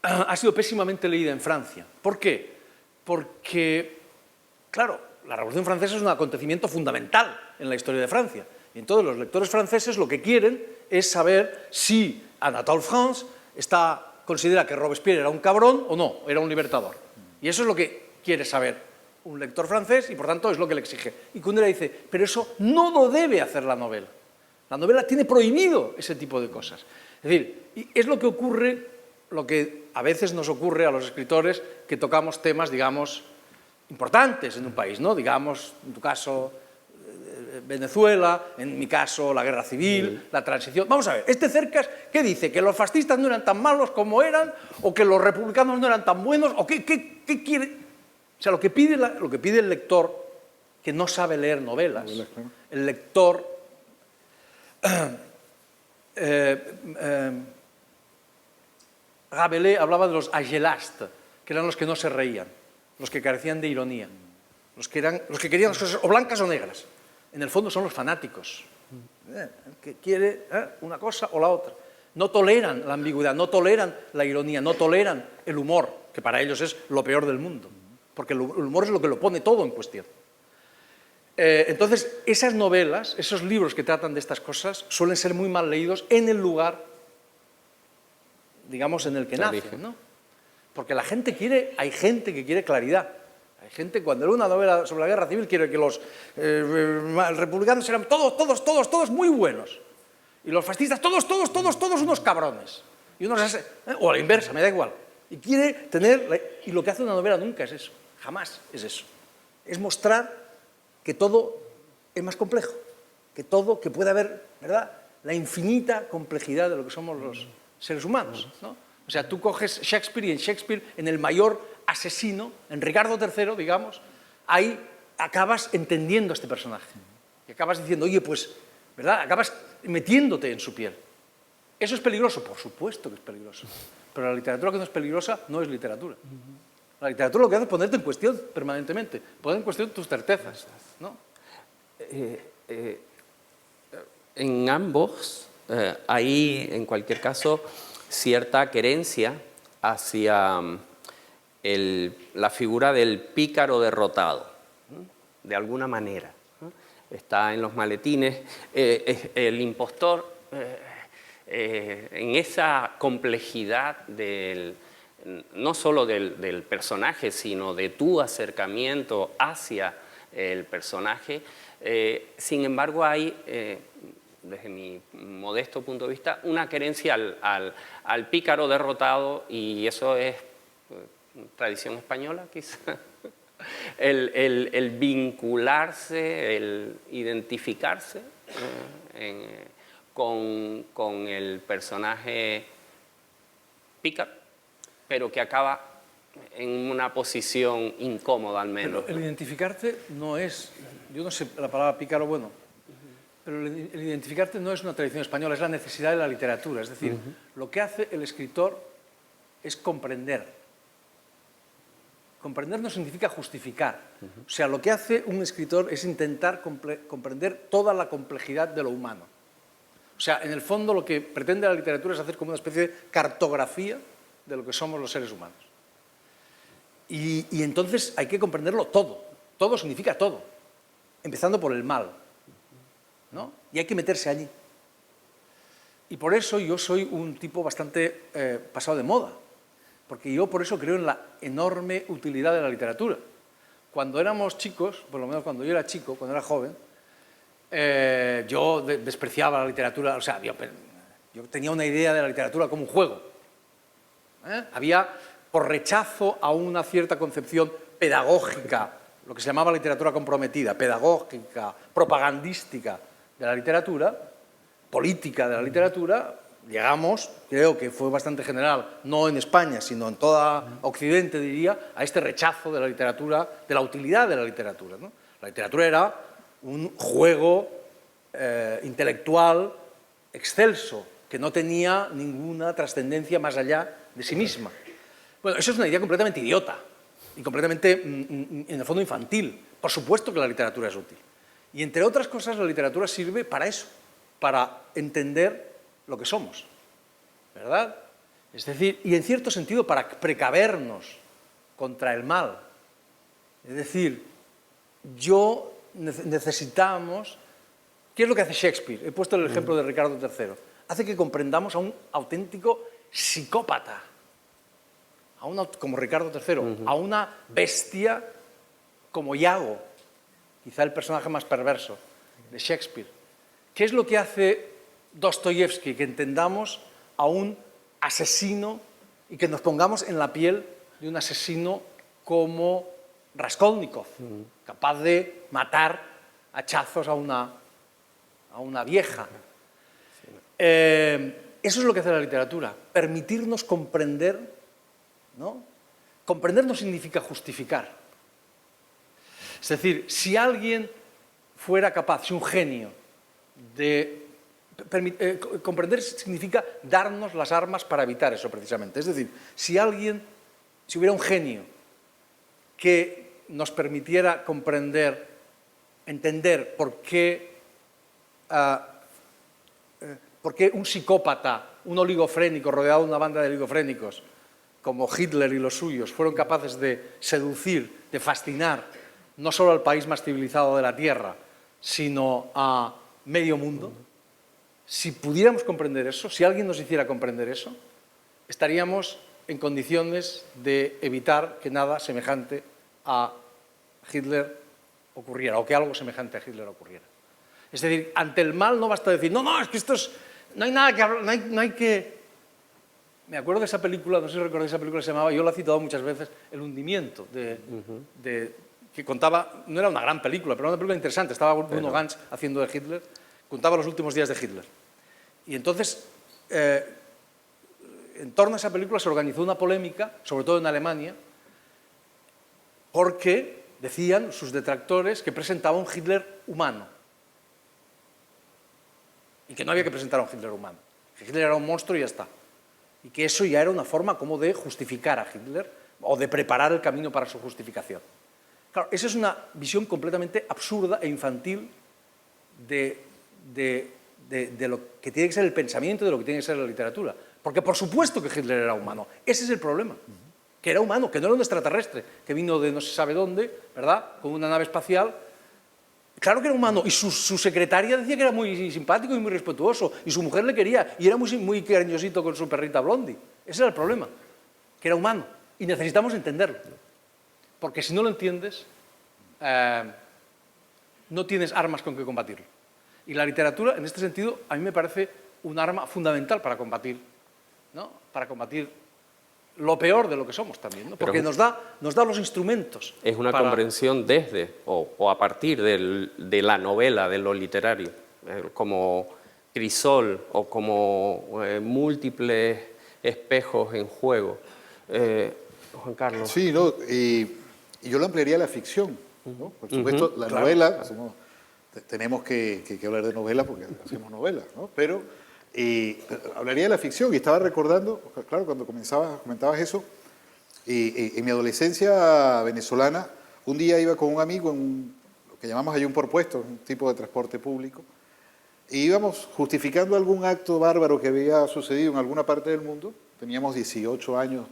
ha sido pésimamente leída en Francia. ¿Por qué? Porque, claro, la Revolución Francesa es un acontecimiento fundamental en la historia de Francia. Y entonces los lectores franceses lo que quieren es saber si Anatole France considera que Robespierre era un cabrón o no, era un libertador. Y eso es lo que quiere saber un lector francés y por tanto es lo que le exige. Y Kundera dice, pero eso no lo debe hacer la novela. La novela tiene prohibido ese tipo de cosas. Es decir, es lo que ocurre, lo que a veces nos ocurre a los escritores que tocamos temas, digamos, importantes en un país, ¿no? Digamos, en tu caso, Venezuela, en mi caso, la guerra civil, la transición. Vamos a ver, este Cercas, ¿qué dice? ¿Que los fascistas no eran tan malos como eran? ¿O que los republicanos no eran tan buenos? ¿O qué quiere? O sea, lo que pide el lector, que no sabe leer novelas, el lector Rabelais hablaba de los agelastes, que eran los que no se reían, los que carecían de ironía, los que querían las cosas o blancas o negras. En el fondo son los fanáticos, el que quiere una cosa o la otra. No toleran la ambigüedad, no toleran la ironía, no toleran el humor, que para ellos es lo peor del mundo, porque el humor es lo que lo pone todo en cuestión. Entonces, esas novelas, esos libros que tratan de estas cosas, suelen ser muy mal leídos en el lugar, digamos, en el que nacen, ¿no? Porque hay gente que quiere claridad. Hay gente, cuando lee una novela sobre la guerra civil, quiere que los republicanos sean todos muy buenos. Y los fascistas, todos unos cabrones. Y o a la inversa, me da igual. Y quiere tener... Y lo que hace una novela nunca es eso. Jamás es eso. Es mostrar que todo es más complejo. Que puede haber, ¿verdad?, la infinita complejidad de lo que somos los seres humanos, ¿no? O sea, tú coges Shakespeare y en Shakespeare, en el mayor asesino, en Ricardo III, digamos, ahí acabas entendiendo a este personaje. Y acabas diciendo, oye, pues, ¿verdad?, acabas metiéndote en su piel. ¿Eso es peligroso? Por supuesto que es peligroso. Pero la literatura que no es peligrosa no es literatura. La literatura lo que hace es ponerte en cuestión permanentemente, poner en cuestión tus certezas, ¿no? En ambos hay, en cualquier caso, cierta querencia hacia la figura del pícaro derrotado, de alguna manera. Está en los maletines, el impostor, en esa complejidad no solo del personaje, sino de tu acercamiento hacia el personaje. Sin embargo, hay, desde mi modesto punto de vista, una querencia al pícaro derrotado, y eso es tradición española, quizá. El vincularse, el identificarse con el personaje pícaro, pero que acaba en una posición incómoda al menos. Pero el identificarte no es... Yo no sé la palabra pícaro, bueno, Pero el identificarte no es una tradición española, es la necesidad de la literatura. Es decir, lo que hace el escritor es comprender. Comprender no significa justificar. O sea, lo que hace un escritor es intentar comprender toda la complejidad de lo humano. O sea, en el fondo lo que pretende la literatura es hacer como una especie de cartografía de lo que somos los seres humanos. Y entonces hay que comprenderlo todo. Todo significa todo. Empezando por el mal, ¿no? Y hay que meterse allí. Y por eso yo soy un tipo bastante pasado de moda. Porque yo por eso creo en la enorme utilidad de la literatura. Cuando éramos chicos, por lo menos cuando yo era chico, cuando era joven, yo despreciaba la literatura, o sea, yo tenía una idea de la literatura como un juego. Había, por rechazo a una cierta concepción pedagógica, lo que se llamaba literatura comprometida, pedagógica, propagandística de la literatura, política de la literatura, llegamos, creo que fue bastante general, no en España, sino en toda Occidente, diría, a este rechazo de la literatura, de la utilidad de la literatura, ¿no? La literatura era un juego intelectual excelso, que no tenía ninguna trascendencia más allá de sí misma. Bueno, eso es una idea completamente idiota y completamente, en el fondo, infantil. Por supuesto que la literatura es útil. Y, entre otras cosas, la literatura sirve para eso, para entender lo que somos, ¿verdad? Es decir, y en cierto sentido para precavernos contra el mal. Es decir, necesitamos... ¿Qué es lo que hace Shakespeare? He puesto el ejemplo de Ricardo III. Hace que comprendamos a un auténtico psicópata, como Ricardo III, a una bestia como Iago, quizá el personaje más perverso de Shakespeare. ¿Qué es lo que hace Dostoyevsky? Que entendamos a un asesino y que nos pongamos en la piel de un asesino como Raskolnikov, capaz de matar a hachazos a una vieja. Eso es lo que hace la literatura, permitirnos comprender, ¿no? Comprender no significa justificar. Es decir, si alguien fuera capaz, si un genio, de comprender significa darnos las armas para evitar eso precisamente. Es decir, si hubiera un genio que nos permitiera comprender, entender por qué un psicópata, un oligofrénico rodeado de una banda de oligofrénicos como Hitler y los suyos fueron capaces de seducir, de fascinar no solo al país más civilizado de la Tierra, sino a medio mundo. Si pudiéramos comprender eso, si alguien nos hiciera comprender eso, estaríamos en condiciones de evitar que nada semejante a Hitler ocurriera, o que algo semejante a Hitler ocurriera. Es decir, ante el mal no basta decir, no, es que esto es... No hay nada que hablar, no hay que... Me acuerdo de esa película, no sé si recordáis esa película, se llamaba, yo la he citado muchas veces, El hundimiento, que contaba, no era una gran película, pero era una película interesante, estaba Bruno Ganz haciendo de Hitler, contaba los últimos días de Hitler. Y entonces, en torno a esa película se organizó una polémica, sobre todo en Alemania, porque decían sus detractores que presentaba un Hitler humano. Y que no había que presentar a un Hitler humano. Que Hitler era un monstruo y ya está. Y que eso ya era una forma como de justificar a Hitler o de preparar el camino para su justificación. Claro, esa es una visión completamente absurda e infantil de lo que tiene que ser el pensamiento, de lo que tiene que ser la literatura. Porque por supuesto que Hitler era humano. Ese es el problema. Que era humano, que no era un extraterrestre, que vino de no se sabe dónde, ¿verdad?, con una nave espacial. Claro que era humano, y su secretaria decía que era muy simpático y muy respetuoso, y su mujer le quería, y era muy cariñosito con su perrita Blondie. Ese era el problema, que era humano, y necesitamos entenderlo. Porque si no lo entiendes, no tienes armas con que combatirlo. Y la literatura, en este sentido, a mí me parece un arma fundamental para combatir, ¿no?, para combatir lo peor de lo que somos también, ¿no? Porque nos da los instrumentos. Es una comprensión desde o a partir de la novela, de lo literario, como crisol o como múltiples espejos en juego. Juan Carlos. Sí, ¿no? Y yo lo ampliaría a la ficción, ¿no? Por supuesto, la novela, tenemos que hablar de novela porque hacemos novelas, ¿no? Pero hablaría de la ficción y estaba recordando, claro, cuando comentabas eso, en mi adolescencia venezolana, un día iba con un amigo en lo que llamamos allí un porpuesto, un tipo de transporte público, y íbamos justificando algún acto bárbaro que había sucedido en alguna parte del mundo. Teníamos 18 años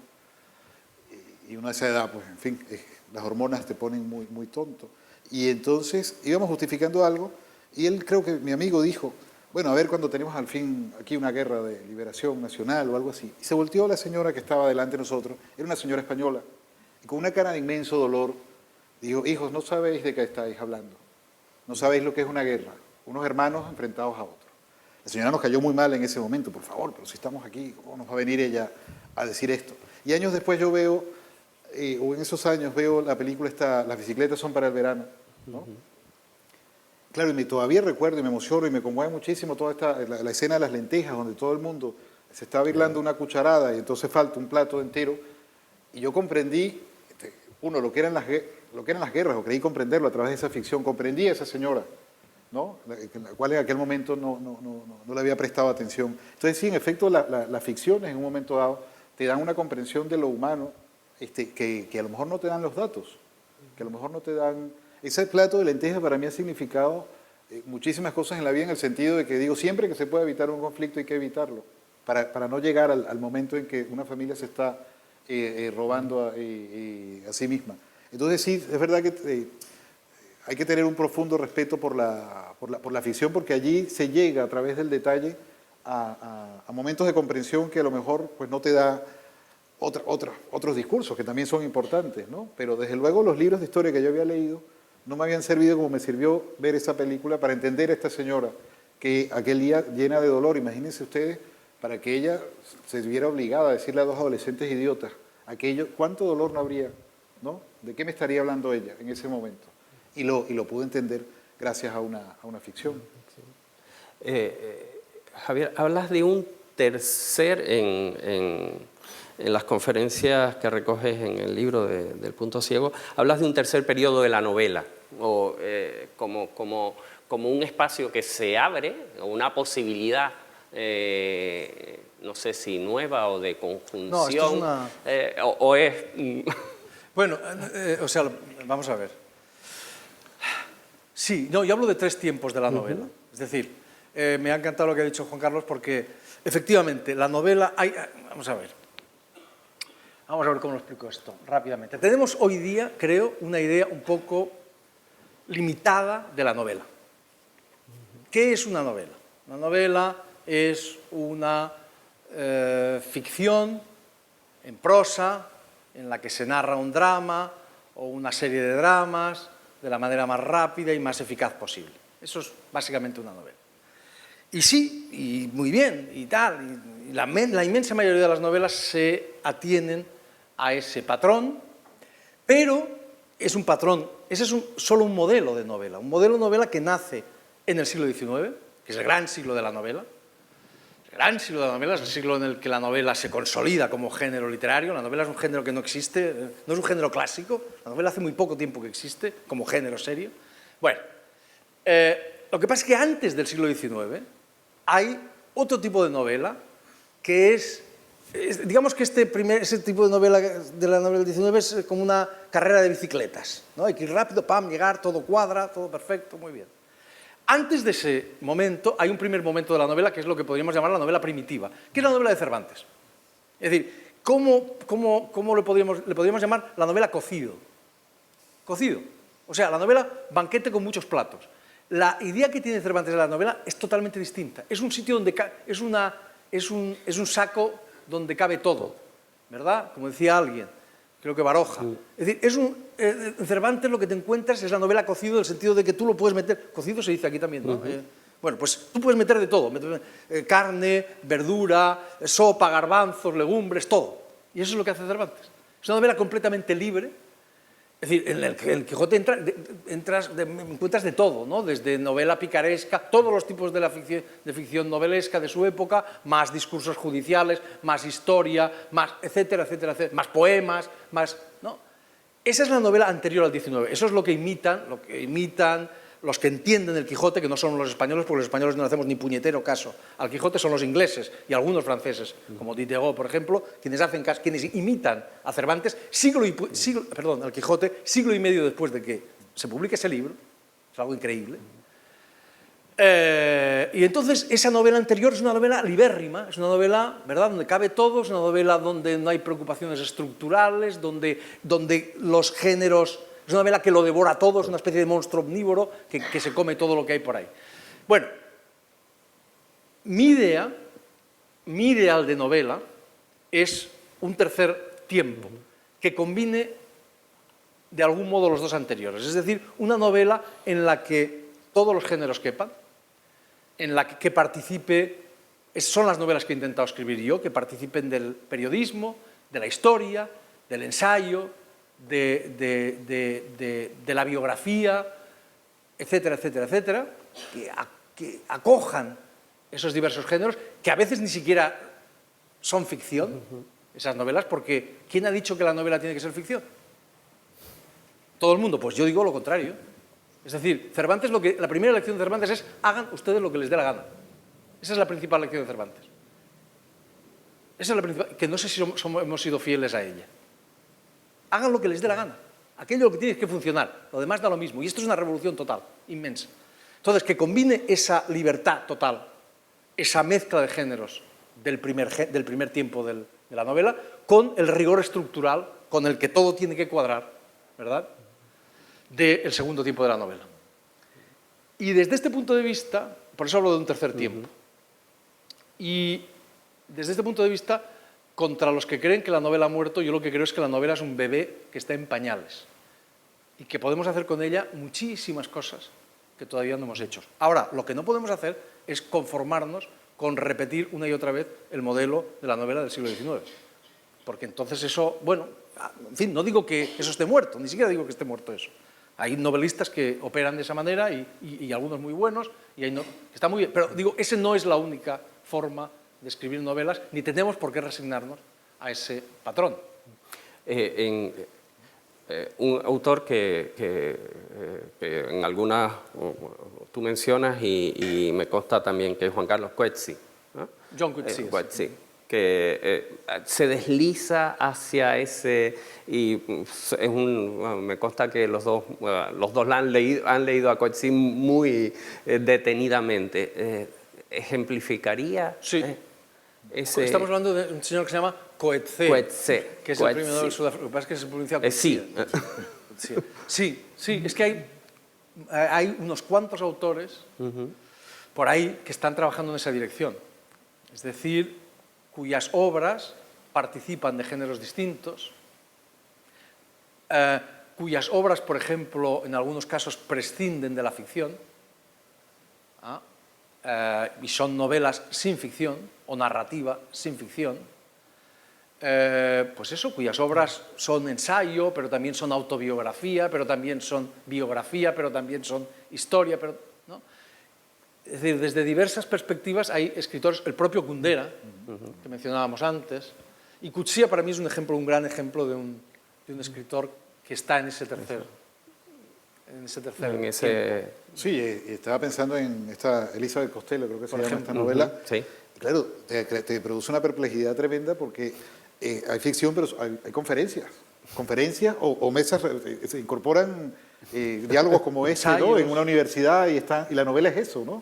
y uno a esa edad, pues en fin, las hormonas te ponen muy, muy tonto. Y entonces íbamos justificando algo y él, creo que mi amigo dijo, bueno, a ver cuando tenemos al fin aquí una guerra de liberación nacional o algo así. Y se volteó la señora que estaba delante de nosotros, era una señora española, y con una cara de inmenso dolor, dijo, hijos, no sabéis de qué estáis hablando, no sabéis lo que es una guerra, unos hermanos enfrentados a otros. La señora nos cayó muy mal en ese momento, por favor, pero si estamos aquí, ¿cómo nos va a venir ella a decir esto? Y años después yo veo, o en esos años veo la película esta, Las bicicletas son para el verano, ¿no? Claro, y todavía recuerdo y me emociono y me conmueve muchísimo toda la escena de las lentejas, donde todo el mundo se está birlando una cucharada y entonces falta un plato entero. Y yo comprendí, uno, lo que eran las guerras, o creí comprenderlo a través de esa ficción, comprendí a esa señora, ¿no? La cual en aquel momento no le había prestado atención. Entonces sí, en efecto, las ficciones en un momento dado te dan una comprensión de lo humano que a lo mejor no te dan los datos, que a lo mejor no te dan... Ese plato de lentejas para mí ha significado muchísimas cosas en la vida, en el sentido de que digo, siempre que se puede evitar un conflicto hay que evitarlo, para no llegar al momento en que una familia se está robando a sí misma. Entonces sí, es verdad que hay que tener un profundo respeto por la ficción, porque allí se llega a través del detalle a momentos de comprensión que a lo mejor pues, no te da otros discursos que también son importantes, ¿no? Pero desde luego los libros de historia que yo había leído no me habían servido como me sirvió ver esa película para entender a esta señora que aquel día llena de dolor, imagínense ustedes, para que ella se viera obligada a decirle a dos adolescentes idiotas aquello, ¿cuánto dolor no habría? ¿No? ¿De qué me estaría hablando ella en ese momento? Y lo pude entender gracias a una ficción. Javier, hablas de un tercer, en las conferencias que recoges en el libro del Punto Ciego, hablas de un tercer periodo de la novela, o como un espacio que se abre, o una posibilidad, no sé si nueva o de conjunción, no, esto es una... o es... Bueno, o sea, vamos a ver. Sí, no, yo hablo de tres tiempos de la novela. Es decir, me ha encantado lo que ha dicho Juan Carlos porque, efectivamente, la novela... Vamos a ver cómo lo explico esto rápidamente. Tenemos hoy día, creo, una idea un poco limitada de la novela. ¿Qué es una novela? Una novela es una ficción en prosa en la que se narra un drama o una serie de dramas de la manera más rápida y más eficaz posible. Eso es básicamente una novela. Y sí, y muy bien, y tal, y la inmensa mayoría de las novelas se atienen a ese patrón, pero es un patrón, ese es solo un modelo de novela que nace en el siglo XIX, que es el gran siglo de la novela. El gran siglo de la novela es el siglo en el que la novela se consolida como género literario. La novela es un género que no existe, no es un género clásico, la novela hace muy poco tiempo que existe como género serio. Bueno, lo que pasa es que antes del siglo XIX hay otro tipo de novela que es digamos que ese tipo de novela de la novela del XIX es como una carrera de bicicletas, ¿no? Hay que ir rápido, pam, llegar, todo cuadra, todo perfecto, muy bien. Antes de ese momento hay un primer momento de la novela que es lo que podríamos llamar la novela primitiva, que es la novela de Cervantes. Es decir, ¿cómo le podríamos llamar la novela cocido? Cocido. O sea, la novela banquete con muchos platos. La idea que tiene Cervantes de la novela es totalmente distinta. Es un sitio donde es un saco donde cabe todo, ¿verdad? Como decía alguien, creo que Baroja. Es decir, en Cervantes lo que te encuentras es la novela cocido en el sentido de que tú lo puedes meter, cocido se dice aquí también, ¿no? Bueno, pues tú puedes meter de todo, carne, verdura, sopa, garbanzos, legumbres, todo. Y eso es lo que hace Cervantes. Es una novela completamente libre. Es decir, en el Quijote encuentras de todo, ¿no? Desde novela picaresca, todos los tipos de ficción novelesca de su época, más discursos judiciales, más historia, más etcétera, etcétera, etcétera, más poemas, más... ¿no? Esa es la novela anterior al XIX. Eso es lo que imitan los que entienden el Quijote, que no son los españoles, porque los españoles no le hacemos ni puñetero caso al Quijote, son los ingleses y algunos franceses, como Diderot, por ejemplo, quienes hacen caso, quienes imitan a Cervantes al Quijote, siglo y medio después de que se publique ese libro. Es algo increíble. Y entonces esa novela anterior es una novela libérrima, es una novela, ¿verdad?, donde cabe todo, es una novela donde no hay preocupaciones estructurales, donde los géneros, es una novela que lo devora todo, es una especie de monstruo omnívoro que se come todo lo que hay por ahí. Bueno, mi ideal de novela es un tercer tiempo que combine de algún modo los dos anteriores, es decir, una novela en la que todos los géneros quepan, en la que participe, son las novelas que he intentado escribir yo, que participen del periodismo, de la historia, del ensayo, de la biografía, etcétera, etcétera, etcétera, que acojan esos diversos géneros, que a veces ni siquiera son ficción, esas novelas, porque ¿quién ha dicho que la novela tiene que ser ficción? ¿Todo el mundo? Pues yo digo lo contrario. Es decir, Cervantes, la primera lección de Cervantes es: hagan ustedes lo que les dé la gana. Esa es la principal lección de Cervantes. Esa es la principal, que no sé si hemos sido fieles a ella. Hagan lo que les dé la gana. Aquello que tiene que funcionar, lo demás da lo mismo. Y esto es una revolución total, inmensa. Entonces, que combine esa libertad total, esa mezcla de géneros del primer tiempo de la novela, con el rigor estructural con el que todo tiene que cuadrar, ¿verdad?, del segundo tiempo de la novela. Y desde este punto de vista, por eso hablo de un tercer tiempo, y desde este punto de vista, contra los que creen que la novela ha muerto, yo lo que creo es que la novela es un bebé que está en pañales y que podemos hacer con ella muchísimas cosas que todavía no hemos hecho. Ahora, lo que no podemos hacer es conformarnos con repetir una y otra vez el modelo de la novela del siglo XIX, porque entonces eso, bueno, en fin, no digo que eso esté muerto, ni siquiera digo que esté muerto eso. Hay novelistas que operan de esa manera y algunos muy buenos, y hay está muy bien. Pero digo, esa no es la única forma de escribir novelas, ni tenemos por qué resignarnos a ese patrón. Un autor que en algunas tú mencionas y me consta también, que es Juan Carlos Coetzee, ¿no? John Coetzee. Coetzee, que se desliza hacia ese, y me consta que los dos la han leído a Coetzee muy detenidamente. ¿Ejemplificaría? Sí. Ese... Estamos hablando de un señor que se llama Coetzee, que es el premio Nobel Sudáfrica. Lo que pasa es que se pronuncia Coetzee. Sí, es que hay unos cuantos autores por ahí que están trabajando en esa dirección. Es decir, cuyas obras participan de géneros distintos, cuyas obras, por ejemplo, en algunos casos prescinden de la ficción, y son novelas sin ficción, o narrativa sin ficción, pues eso, cuyas obras son ensayo, pero también son autobiografía, pero también son biografía, pero también son historia, ¿no? Es decir, desde diversas perspectivas hay escritores, el propio Kundera, que mencionábamos antes, y Coetzee para mí es un gran ejemplo de un escritor que está en ese tercer Sí, estaba pensando en esta Elizabeth Costello, creo que se llama esta novela. Sí. Y claro, te produce una perplejidad tremenda porque hay ficción, pero hay conferencias o mesas, se incorporan diálogos como este, ¿no?, en una universidad y la novela es eso, ¿no?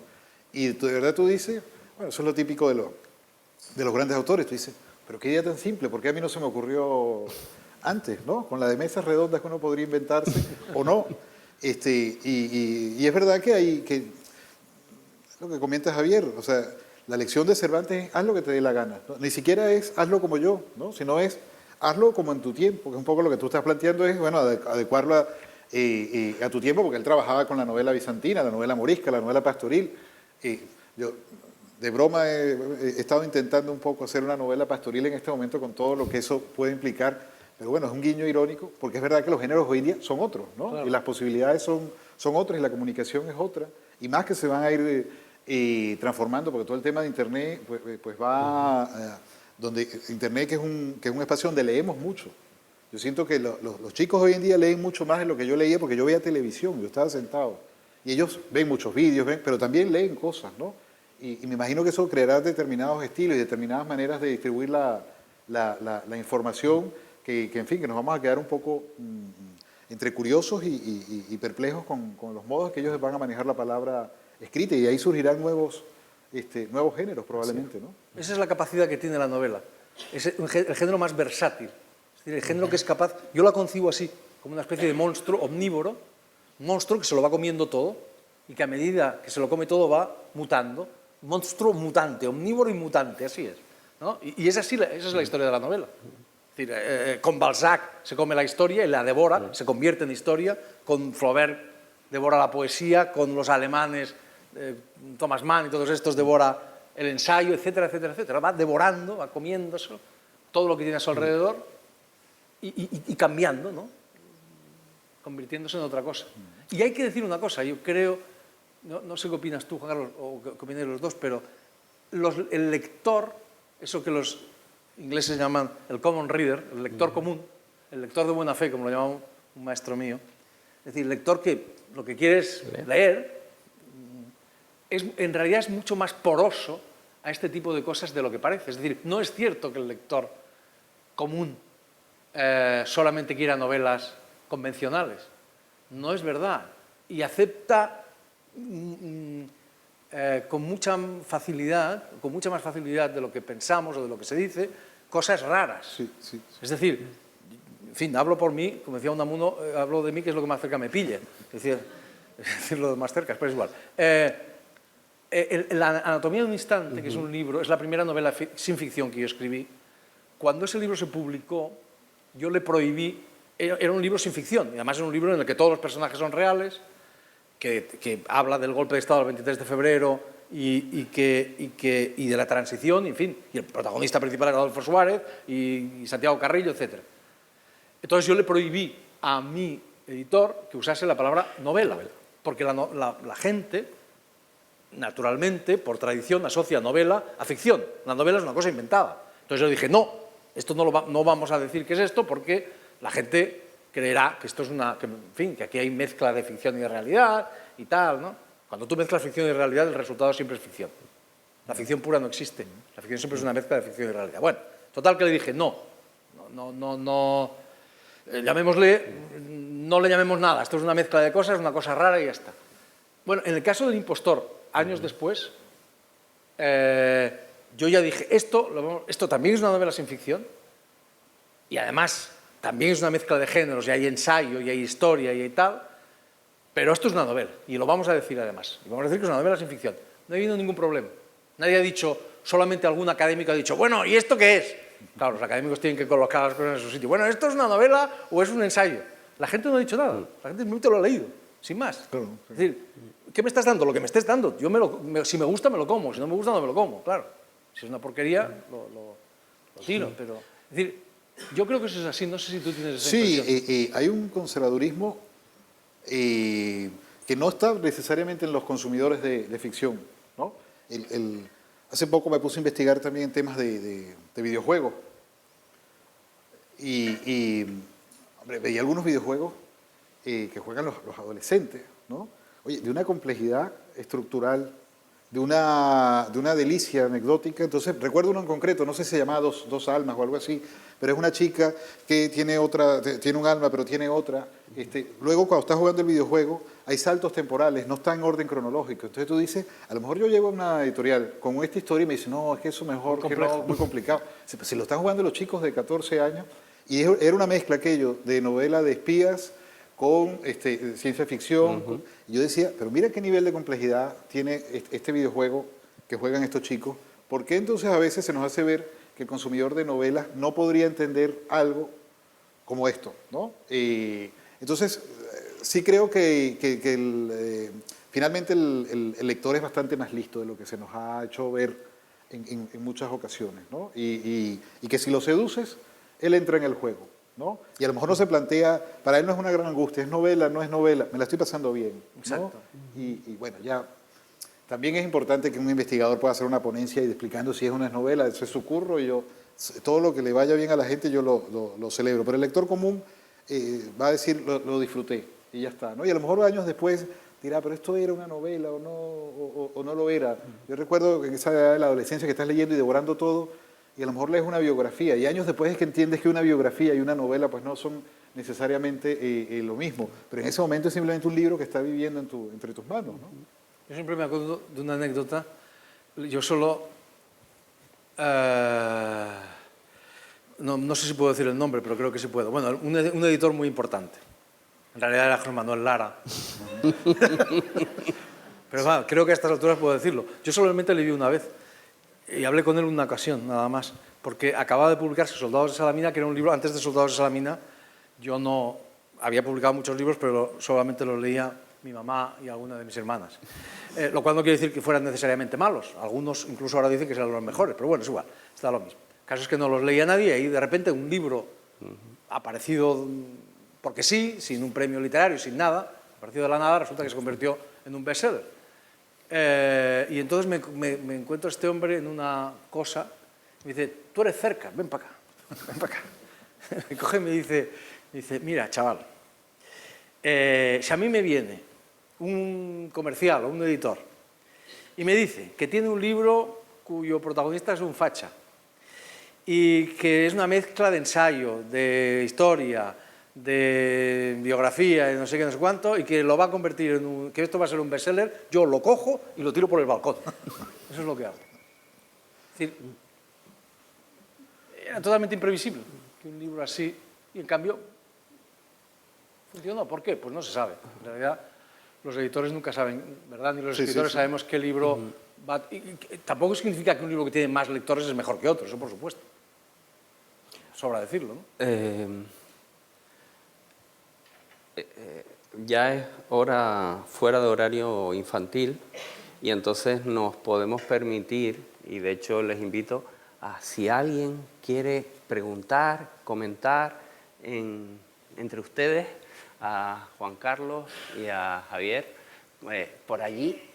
Y de verdad tú dices, bueno, eso es lo típico de los grandes autores, tú dices, pero qué idea tan simple, ¿por qué a mí no se me ocurrió antes, ¿no? Con la de mesas redondas que uno podría inventarse o no. Y es verdad que hay que, lo que comenta Javier, o sea, la lección de Cervantes es haz lo que te dé la gana, ¿no? Ni siquiera es hazlo como yo, ¿no?, sino es hazlo como en tu tiempo, que es un poco lo que tú estás planteando, es, bueno, adecuarlo a tu tiempo, porque él trabajaba con la novela bizantina, la novela morisca, la novela pastoril. Yo de broma he estado intentando un poco hacer una novela pastoril en este momento con todo lo que eso puede implicar, pero bueno, es un guiño irónico, porque es verdad que los géneros hoy en día son otros, ¿no? Claro. Y las posibilidades son otras y la comunicación es otra, y más que se van a ir transformando, porque todo el tema de Internet pues va donde Internet, que es un espacio donde leemos mucho. Yo siento que los chicos hoy en día leen mucho más de lo que yo leía, porque yo veía televisión, yo estaba sentado Y ellos ven muchos vídeos, pero también leen cosas, ¿no? Y me imagino que eso creará determinados estilos y determinadas maneras de distribuir la información que, en fin, que nos vamos a quedar un poco entre curiosos y perplejos con los modos que ellos van a manejar la palabra escrita, y ahí surgirán nuevos géneros probablemente, ¿no? Esa es la capacidad que tiene la novela. Es el género más versátil. Es decir, el género que es capaz... Yo la concibo así, como una especie de monstruo omnívoro, un monstruo que se lo va comiendo todo y que a medida que se lo come todo va mutando. Monstruo mutante, omnívoro y mutante, así es, ¿no? Y es así, esa es la historia de la novela. Es decir, con Balzac se come la historia y la devora, se convierte en historia, con Flaubert devora la poesía, con los alemanes, Thomas Mann y todos estos devora el ensayo, etcétera, etcétera, etcétera. Va devorando, va comiéndose todo lo que tiene a su alrededor y cambiando, ¿no? Convirtiéndose en otra cosa. Y hay que decir una cosa, yo creo... No sé qué opinas tú, Juan Carlos, o qué opináis los dos, pero el lector, eso que los ingleses llaman el common reader, el lector común, el lector de buena fe, como lo llamaba un maestro mío, es decir, el lector que lo que quiere es leer, en realidad es mucho más poroso a este tipo de cosas de lo que parece. Es decir, no es cierto que el lector común solamente quiera novelas convencionales. No es verdad. Y acepta con mucha más facilidad de lo que pensamos o de lo que se dice, cosas raras. Sí. Es decir, en fin, hablo por mí, como decía Unamuno, hablo de mí que es lo que más cerca me pille. Es decir, lo de más cerca, pero es igual. La anatomía de un instante, que es un libro, es la primera novela sin ficción que yo escribí. Cuando ese libro se publicó, yo le prohibí, era un libro sin ficción, y además es un libro en el que todos los personajes son reales, que habla del golpe de Estado del 23 de febrero y de la transición, en fin, y el protagonista principal era Adolfo Suárez y Santiago Carrillo, etc. Entonces yo le prohibí a mi editor que usase la palabra novela, porque la gente, naturalmente, por tradición, asocia novela a ficción. La novela es una cosa inventada. Entonces yo dije, no, esto no vamos a decir qué es esto, porque la gente creerá que esto es que aquí hay mezcla de ficción y de realidad y tal, ¿no? Cuando tú mezclas ficción y realidad, el resultado siempre es ficción. La ficción pura no existe. La ficción siempre es una mezcla de ficción y realidad. Bueno, total que le dije, no, llamémosle, no le llamemos nada, esto es una mezcla de cosas, una cosa rara y ya está. Bueno, en el caso del impostor, años después, yo ya dije, esto también es una novela sin ficción y además también es una mezcla de géneros, y hay ensayo, y hay historia, y hay tal, pero esto es una novela, y lo vamos a decir además. Y vamos a decir que es una novela sin ficción. No ha habido ningún problema. Nadie ha dicho, solamente algún académico ha dicho, bueno, ¿y esto qué es? Claro, los académicos tienen que colocar las cosas en su sitio. Bueno, ¿esto es una novela o es un ensayo? La gente no ha dicho nada, la gente simplemente lo ha leído, sin más. Claro. Es decir, ¿qué me estás dando? Lo que me estés dando. Yo si me gusta, me lo como. Si no me gusta, no me lo como, claro. Si es una porquería, lo tiro. Pero, es decir, yo creo que eso es así, no sé si tú tienes esa impresión. Sí, hay un conservadurismo que no está necesariamente en los consumidores de ficción, ¿no? Hace poco me puse a investigar también temas de videojuegos y hombre, veía algunos videojuegos que juegan los adolescentes, ¿no? Oye, de una complejidad estructural, de una delicia anecdótica. Entonces, recuerdo uno en concreto, no sé si se llamaba dos almas o algo así, pero es una chica que tiene un alma, pero tiene otra. Luego, cuando estás jugando el videojuego, hay saltos temporales, no está en orden cronológico. Entonces tú dices, a lo mejor yo llego a una editorial con esta historia y me dice, no, es que eso mejor, que no, muy complicado. Si lo están jugando los chicos de 14 años, y era una mezcla aquello de novela de espías con ciencia ficción. Y yo decía, pero mira qué nivel de complejidad tiene este videojuego que juegan estos chicos. ¿Por qué entonces a veces se nos hace ver que el consumidor de novelas no podría entender algo como esto, ¿no? Entonces, sí creo que finalmente el lector es bastante más listo de lo que se nos ha hecho ver en muchas ocasiones, ¿no? Y que si lo seduces, él entra en el juego, ¿no? Y a lo mejor no se plantea, para él no es una gran angustia, es novela, no es novela, me la estoy pasando bien, ¿no? Exacto. Y bueno, ya también es importante que un investigador pueda hacer una ponencia y explicando si es una novela, eso es su curro, y yo, todo lo que le vaya bien a la gente yo lo celebro, pero el lector común va a decir, lo disfruté, y ya está, ¿no? Y a lo mejor años después dirá, pero esto era una novela o no lo era. Yo recuerdo que en esa edad de la adolescencia que estás leyendo y devorando todo, y a lo mejor lees una biografía, y años después es que entiendes que una biografía y una novela pues no son necesariamente lo mismo, pero en ese momento es simplemente un libro que está viviendo entre tus manos, ¿no? Yo siempre me acuerdo de una anécdota. Yo solo... no sé si puedo decir el nombre, pero creo que sí puedo. Bueno, un editor muy importante. En realidad era José Manuel Lara. Pero bueno, creo que a estas alturas puedo decirlo. Yo solamente le vi una vez y hablé con él una ocasión, nada más, porque acababa de publicarse Soldados de Salamina, que era un libro, antes de Soldados de Salamina, yo no había publicado muchos libros, pero solamente los leía mi mamá y alguna de mis hermanas. Lo cual no quiere decir que fueran necesariamente malos. Algunos incluso ahora dicen que eran los mejores, pero bueno, es igual, está lo mismo. El caso es que no los leía nadie y de repente un libro aparecido porque sí, sin un premio literario, sin nada, aparecido de la nada, resulta que se convirtió en un bestseller. Y entonces me encuentro a este hombre en una cosa, me dice, tú eres cerca, ven para acá, ven para acá. Me coge y me dice, mira, chaval, si a mí me viene un comercial o un editor y me dice que tiene un libro cuyo protagonista es un facha y que es una mezcla de ensayo, de historia, de biografía y no sé qué, no sé cuánto, y que lo va a convertir en que esto va a ser un bestseller, yo lo cojo y lo tiro por el balcón. Eso es lo que hago. Es decir, era totalmente imprevisible que un libro así, y en cambio funcionó. ¿Por qué? Pues no se sabe. En realidad, los editores nunca saben, ¿verdad? Ni los escritores sabemos qué libro va... Y tampoco significa que un libro que tiene más lectores es mejor que otro, eso por supuesto. Sobra decirlo, ¿no? Ya es hora fuera de horario infantil y entonces nos podemos permitir, y de hecho les invito a si alguien quiere preguntar, comentar entre ustedes, a Juan Carlos y a Javier, por allí.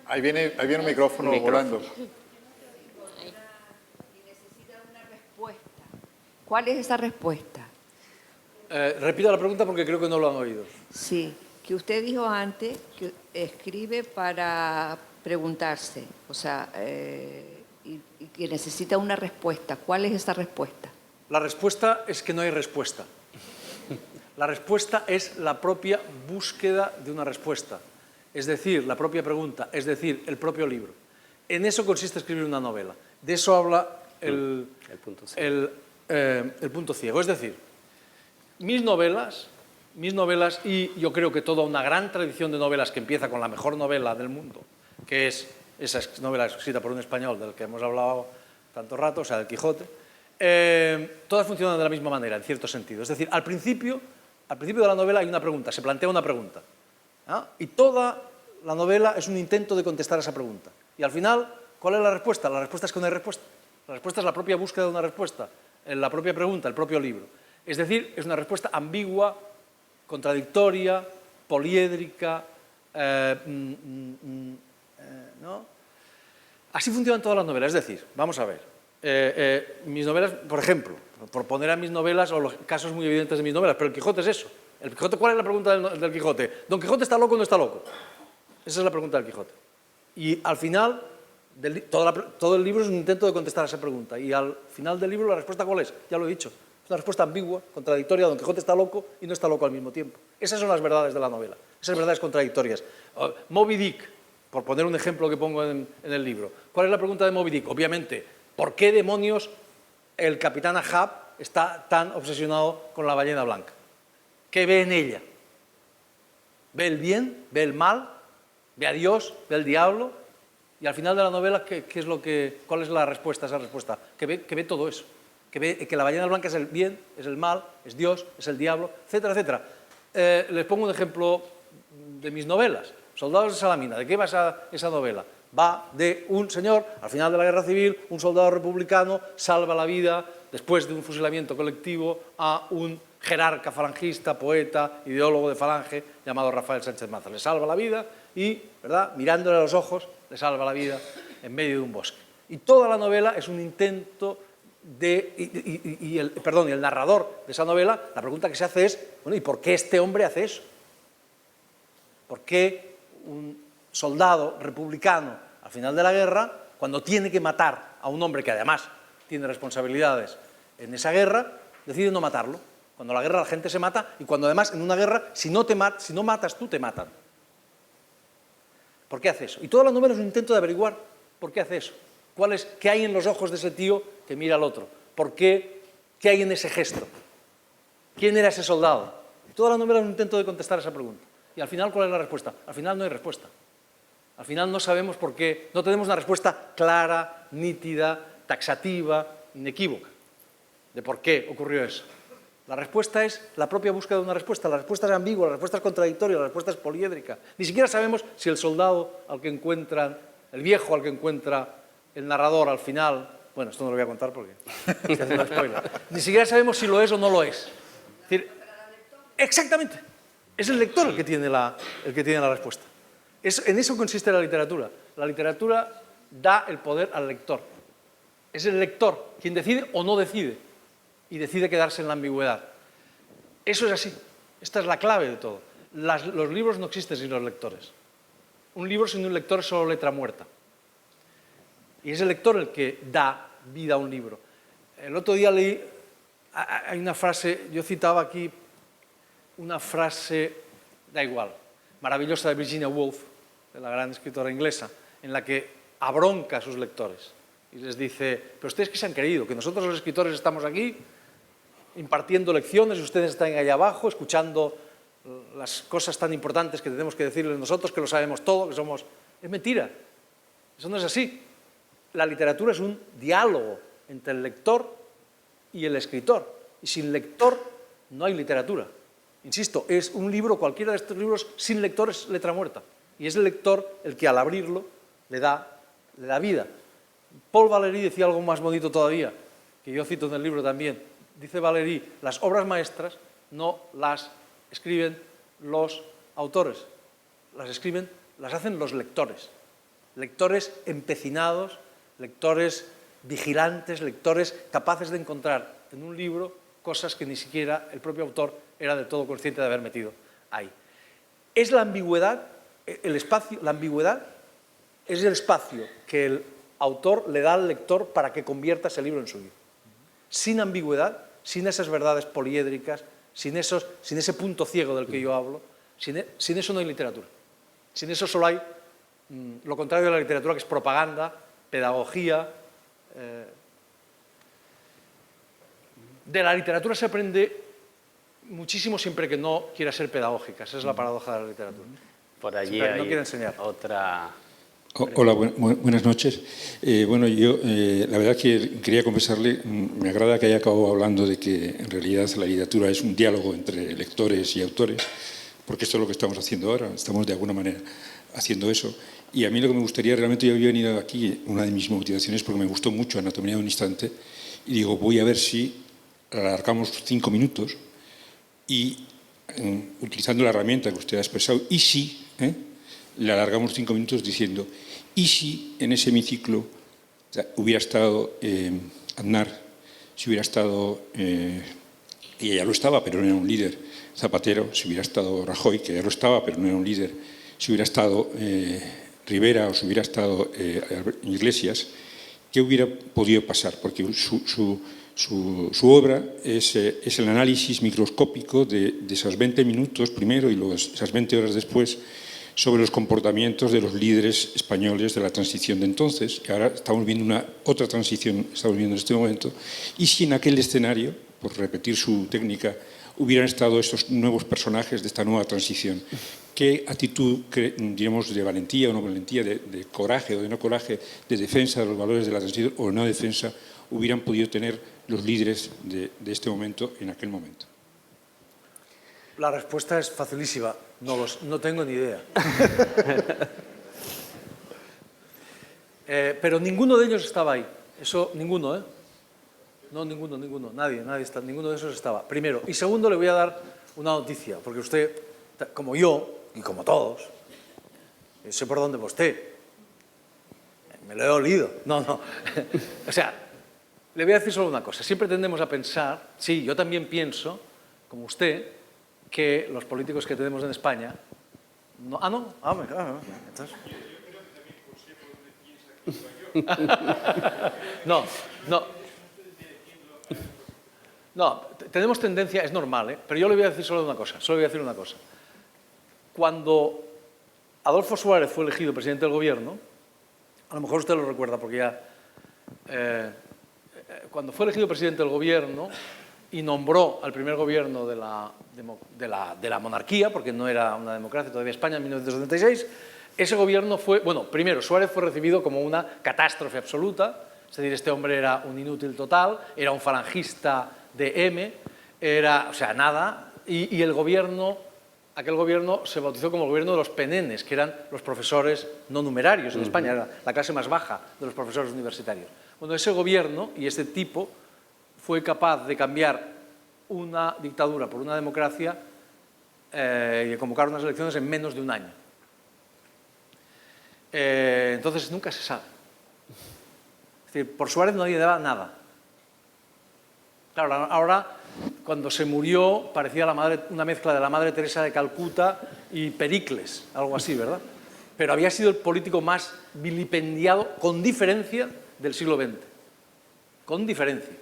Ahí viene un micrófono volando. Y necesita una respuesta. ¿Cuál es esa respuesta? Repito la pregunta porque creo que no lo han oído. Sí, que usted dijo antes que escribe para preguntarse, o sea, y que necesita una respuesta. ¿Cuál es esa respuesta? La respuesta es que no hay respuesta. La respuesta es la propia búsqueda de una respuesta. Es decir, la propia pregunta, es decir, el propio libro. En eso consiste escribir una novela. De eso habla el punto ciego. Es decir, mis novelas, y yo creo que toda una gran tradición de novelas que empieza con la mejor novela del mundo, que es esa novela escrita por un español del que hemos hablado tanto rato, o sea, el Quijote, todas funcionan de la misma manera, en cierto sentido. Es decir, al principio de la novela hay una pregunta, se plantea una pregunta. ¿Ah? Y toda la novela es un intento de contestar a esa pregunta. Y al final, ¿cuál es la respuesta? La respuesta es que no hay respuesta. La respuesta es la propia búsqueda de una respuesta, la propia pregunta, el propio libro. Es decir, es una respuesta ambigua, contradictoria, poliédrica, ¿no? Así funcionan todas las novelas. Es decir, vamos a ver, mis novelas, por ejemplo, por poner a mis novelas, o los casos muy evidentes de mis novelas, pero el Quijote es eso. ¿El Quijote, cuál es la pregunta del Quijote? ¿Don Quijote está loco o no está loco? Esa es la pregunta del Quijote. Y al final, todo el libro es un intento de contestar a esa pregunta. Y al final del libro, ¿la respuesta cuál es? Ya lo he dicho. Es una respuesta ambigua, contradictoria. Don Quijote está loco y no está loco al mismo tiempo. Esas son las verdades de la novela. Esas verdades contradictorias. Moby Dick, por poner un ejemplo que pongo en el libro. ¿Cuál es la pregunta de Moby Dick? Obviamente, ¿por qué demonios el capitán Ahab está tan obsesionado con la ballena blanca? ¿Qué ve en ella? ¿Ve el bien? ¿Ve el mal? ¿Ve a Dios? ¿Ve el diablo? Y al final de la novela, ¿cuál es la respuesta a esa respuesta? Que ve todo eso. Que ve que la ballena blanca es el bien, es el mal, es Dios, es el diablo, etcétera, etcétera. Les pongo un ejemplo de mis novelas. Soldados de Salamina. ¿De qué va esa novela? Va de un señor, al final de la guerra civil, un soldado republicano salva la vida, después de un fusilamiento colectivo, a un jerarca falangista, poeta, ideólogo de falange, llamado Rafael Sánchez Maza. Le salva la vida y, ¿verdad?, mirándole a los ojos, le salva la vida en medio de un bosque. Y toda la novela es un intento de... el narrador de esa novela, la pregunta que se hace es, bueno, ¿y por qué este hombre hace eso? ¿Por qué un soldado republicano al final de la guerra, cuando tiene que matar a un hombre que además tiene responsabilidades en esa guerra, decide no matarlo? Cuando en la guerra la gente se mata y cuando además en una guerra, si no matas tú, te matan. ¿Por qué hace eso? Y toda la novela es un intento de averiguar por qué hace eso. ¿Qué hay en los ojos de ese tío que mira al otro? ¿Por qué? ¿Qué hay en ese gesto? ¿Quién era ese soldado? Toda la novela es un intento de contestar esa pregunta. Y al final, ¿cuál es la respuesta? Al final no hay respuesta. Al final no sabemos por qué, no tenemos una respuesta clara, nítida, taxativa, inequívoca de por qué ocurrió eso. La respuesta es la propia búsqueda de una respuesta. La respuesta es ambigua, la respuesta es contradictoria, la respuesta es poliédrica. Ni siquiera sabemos si el soldado al que encuentran, el viejo al que encuentra el narrador al final, bueno, esto no lo voy a contar porque estoy haciendo spoiler. Ni siquiera sabemos si lo es o no lo es. Es decir, exactamente. Es el lector el que tiene la respuesta. En eso consiste la literatura. La literatura da el poder al lector. Es el lector quien decide o no decide. Y decide quedarse en la ambigüedad. Eso es así. Esta es la clave de todo. Los libros no existen sin los lectores. Un libro sin un lector es solo letra muerta. Y es el lector el que da vida a un libro. El otro día leí, hay una frase, yo citaba aquí una frase, da igual, maravillosa de Virginia Woolf, de la gran escritora inglesa, en la que abronca a sus lectores y les dice, pero ustedes qué se han creído, que nosotros los escritores estamos aquí impartiendo lecciones y ustedes están allá abajo escuchando las cosas tan importantes que tenemos que decirles nosotros, que lo sabemos todo, que somos... Es mentira, eso no es así. La literatura es un diálogo entre el lector y el escritor, y sin lector no hay literatura. Insisto, es un libro, cualquiera de estos libros, sin lector es letra muerta, y es el lector el que al abrirlo le da vida. Paul Valéry decía algo más bonito todavía, que yo cito en el libro también. Dice Valéry, las obras maestras no las escriben los autores, las hacen los lectores. Lectores empecinados, lectores vigilantes, lectores capaces de encontrar en un libro cosas que ni siquiera el propio autor era del todo consciente de haber metido ahí. Es la ambigüedad, el espacio, la ambigüedad es el espacio que el autor le da al lector para que convierta ese libro en suyo. Sin ambigüedad, sin esas verdades poliédricas, sin ese punto ciego del que yo hablo, sin eso no hay literatura. Sin eso solo hay lo contrario de la literatura, que es propaganda, pedagogía. De la literatura se aprende muchísimo siempre que no quiera ser pedagógica. Esa es la paradoja de la literatura. Por allí siempre hay no quiere enseñar. otra... Hola, buenas noches. Bueno, yo la verdad que quería confesarle, me agrada que haya acabado hablando de que en realidad la literatura es un diálogo entre lectores y autores, porque esto es lo que estamos haciendo ahora, estamos de alguna manera haciendo eso. Y a mí lo que me gustaría, realmente yo había venido aquí, una de mis motivaciones, porque me gustó mucho Anatomía de un instante, y digo, voy a ver si alargamos 5 minutos y utilizando la herramienta que usted ha expresado, y si le alargamos 5 minutos diciendo, ¿y si en ese hemiciclo hubiera estado Aznar, si hubiera estado, y ya lo estaba, pero no era un líder, Zapatero, si hubiera estado Rajoy, que ya lo estaba, pero no era un líder, si hubiera estado Rivera o si hubiera estado Iglesias, ¿qué hubiera podido pasar? Porque su obra es el análisis microscópico de esos 20 minutos primero y luego esas 20 horas después sobre los comportamientos de los líderes españoles de la transición de entonces, que ahora estamos viendo otra transición, estamos viendo en este momento, y si en aquel escenario, por repetir su técnica, hubieran estado estos nuevos personajes de esta nueva transición. ¿Qué actitud, diremos, de valentía o no valentía, de coraje o de no coraje, de defensa de los valores de la transición o no defensa, hubieran podido tener los líderes de este momento en aquel momento? La respuesta es facilísima. No tengo ni idea. Pero ninguno de ellos estaba ahí. Eso, ninguno, ¿eh? No, ninguno. Nadie está. Ninguno de esos estaba. Primero. Y segundo, le voy a dar una noticia. Porque usted, como yo, y como todos, sé por dónde va usted. me lo he olido. No, no. O sea, le voy a decir solo una cosa. Siempre tendemos a pensar, sí, yo también pienso, como usted, que los políticos que tenemos en España... No, ¿no? Entonces... No, tenemos tendencia, es normal, pero yo le voy a decir solo una cosa, Cuando Adolfo Suárez fue elegido presidente del gobierno, a lo mejor usted lo recuerda porque ya... cuando fue elegido presidente del gobierno y nombró al primer gobierno de la monarquía, porque no era una democracia todavía España en 1976, ese gobierno fue... Bueno, primero, Suárez fue recibido como una catástrofe absoluta, es decir, este hombre era un inútil total, era un falangista de M, era, o sea, nada, y el gobierno, aquel gobierno se bautizó como el gobierno de los penenes, que eran los profesores no numerarios en España, era la clase más baja de los profesores universitarios. Bueno, ese gobierno y este tipo fue capaz de cambiar una dictadura por una democracia y de convocar unas elecciones en menos de un año. Entonces, nunca se sabe. Es decir, por Suárez nadie daba nada. Claro, ahora, cuando se murió, parecía una mezcla de la Madre Teresa de Calcuta y Pericles, algo así, ¿verdad? Pero había sido el político más vilipendiado, con diferencia, del siglo XX. Con diferencia.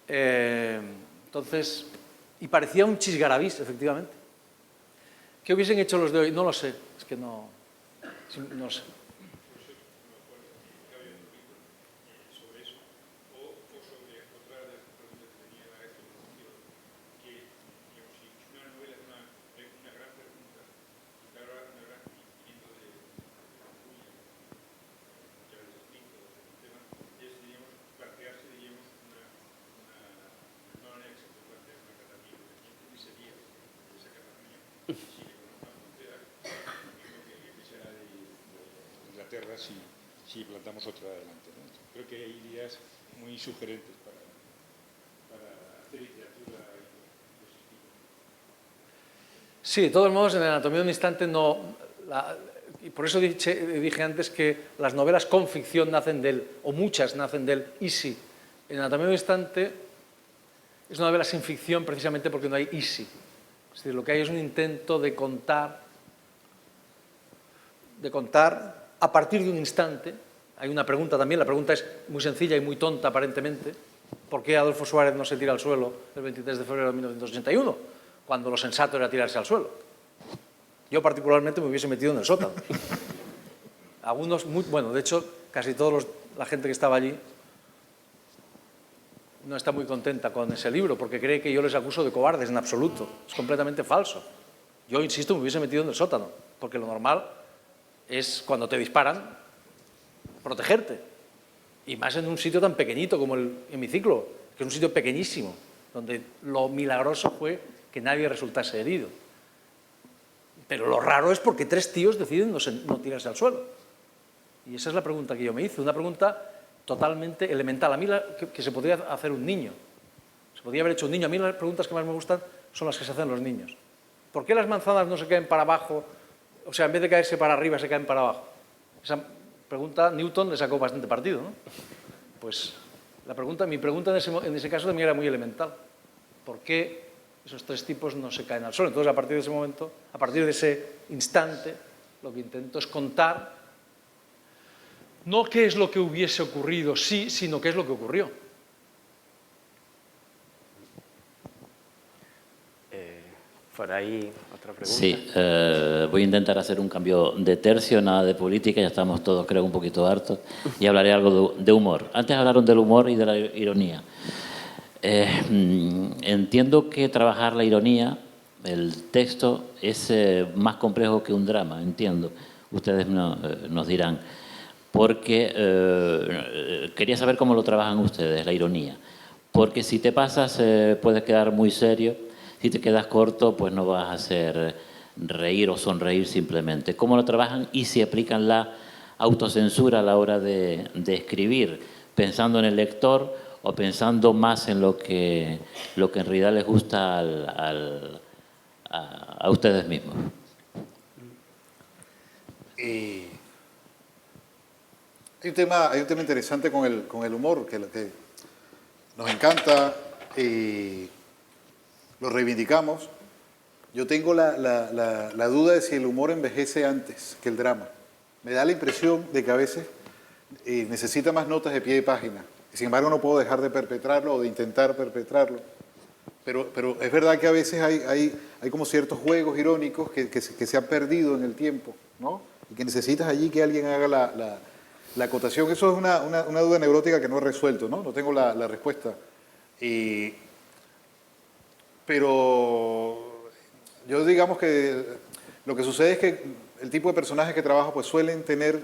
Entonces, y parecía un chisgarabís, efectivamente. ¿Qué hubiesen hecho los de hoy? No lo sé, es que no sé. Si plantamos otra adelante, ¿no? Creo que hay ideas muy sugerentes para hacer literatura. Sí, de todos modos, en la anatomía de un instante no... y por eso dije antes que las novelas con ficción nacen del, o muchas nacen del easy. En anatomía de un instante es una novela sin ficción precisamente porque no hay easy. Es decir, lo que hay es un intento de contar a partir de un instante. Hay una pregunta también, la pregunta es muy sencilla y muy tonta aparentemente. ¿Por qué Adolfo Suárez no se tira al suelo el 23 de febrero de 1981, cuando lo sensato era tirarse al suelo? Yo particularmente me hubiese metido en el sótano. Algunos, bueno, de hecho, casi toda la gente que estaba allí no está muy contenta con ese libro, porque cree que yo les acuso de cobardes en absoluto. Es completamente falso. Yo, insisto, me hubiese metido en el sótano, porque lo normal es, cuando te disparan, protegerte. Y más en un sitio tan pequeñito como el hemiciclo, que es un sitio pequeñísimo, donde lo milagroso fue que nadie resultase herido. Pero lo raro es porque 3 tíos deciden no tirarse al suelo. Y esa es la pregunta que yo me hice, una pregunta totalmente elemental. A mí que se podría hacer un niño. Se podría haber hecho un niño. A mí las preguntas que más me gustan son las que se hacen los niños. ¿Por qué las manzanas no se caen para abajo? O sea, en vez de caerse para arriba, se caen para abajo. Esa pregunta Newton le sacó bastante partido, ¿no? Pues mi pregunta en ese caso también era muy elemental. ¿Por qué esos 3 tipos no se caen al suelo? Entonces, a partir de ese momento, a partir de ese instante, lo que intento es contar no qué es lo que hubiese ocurrido, sí, sino qué es lo que ocurrió. Por ahí, otra pregunta. Sí, voy a intentar hacer un cambio de tercio, nada de política, ya estamos todos, creo, un poquito hartos, y hablaré algo de humor. Antes hablaron del humor y de la ironía. Entiendo que trabajar la ironía, el texto, es más complejo que un drama, entiendo. Ustedes nos dirán. Porque quería saber cómo lo trabajan ustedes, la ironía. Porque si te pasas, puedes quedar muy serio. Si te quedas corto, pues no vas a hacer reír o sonreír simplemente. ¿Cómo lo trabajan y si aplican la autocensura a la hora de escribir? Pensando en el lector o pensando más en lo que en realidad les gusta a ustedes mismos. Hay un tema interesante con el humor, que nos encanta y lo reivindicamos. Yo tengo la duda de si el humor envejece antes que el drama. Me da la impresión de que a veces necesita más notas de pie de página. Sin embargo, no puedo dejar de perpetrarlo o de intentar perpetrarlo. Pero es verdad que a veces hay como ciertos juegos irónicos que se han perdido en el tiempo, ¿no? Y que necesitas allí que alguien haga la acotación. Eso es una duda neurótica que no he resuelto, ¿no? No tengo la respuesta. Pero yo digamos que lo que sucede es que el tipo de personajes que trabajo pues suelen tener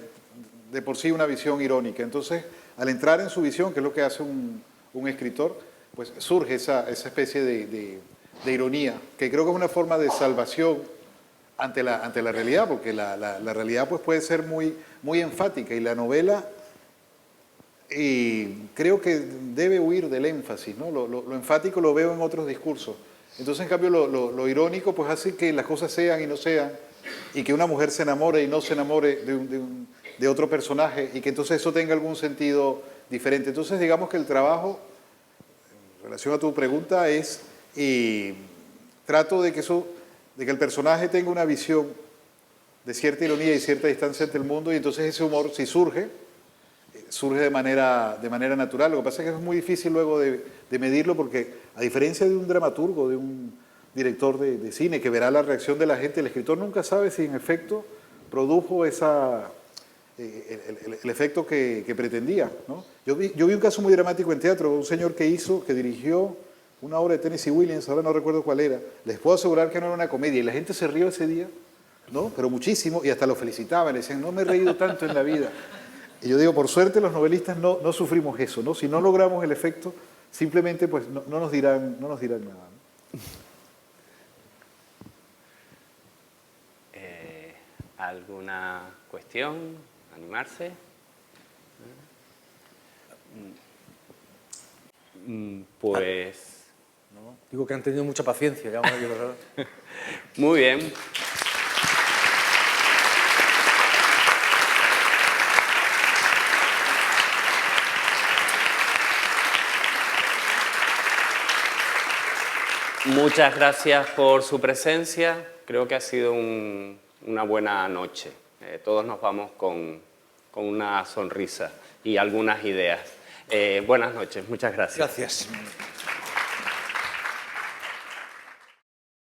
de por sí una visión irónica. Entonces, al entrar en su visión, que es lo que hace un escritor, pues surge esa especie de ironía, que creo que es una forma de salvación ante la realidad, porque la realidad pues puede ser muy enfática, y la novela creo que debe huir del énfasis, ¿no? Lo enfático lo veo en otros discursos. Entonces, en cambio, lo irónico pues hace que las cosas sean y no sean, y que una mujer se enamore y no se enamore de otro personaje, y que entonces eso tenga algún sentido diferente. Entonces, digamos que el trabajo, en relación a tu pregunta, es trato de que el personaje tenga una visión de cierta ironía y cierta distancia ante el mundo, y entonces ese humor, si surge de manera natural. Lo que pasa es que es muy difícil luego de medirlo, porque a diferencia de un dramaturgo, de un director de cine que verá la reacción de la gente, el escritor nunca sabe si en efecto produjo el efecto que pretendía, ¿no? Yo vi un caso muy dramático en teatro, un señor que dirigió una obra de Tennessee Williams, ahora no recuerdo cuál era. Les puedo asegurar que no era una comedia, y la gente se rió ese día, ¿no? Pero muchísimo, y hasta lo felicitaban, le decían, no me he reído tanto en la vida. Y yo digo, por suerte los novelistas no sufrimos eso, ¿no? Si no logramos el efecto, simplemente pues no nos dirán nada, ¿no? ¿Alguna cuestión? ¿Animarse? Pues... ¿No? Digo que han tenido mucha paciencia. Ya Muy bien. Muchas gracias por su presencia. Creo que ha sido una buena noche. Todos nos vamos con una sonrisa y algunas ideas. Buenas noches. Muchas gracias. Gracias.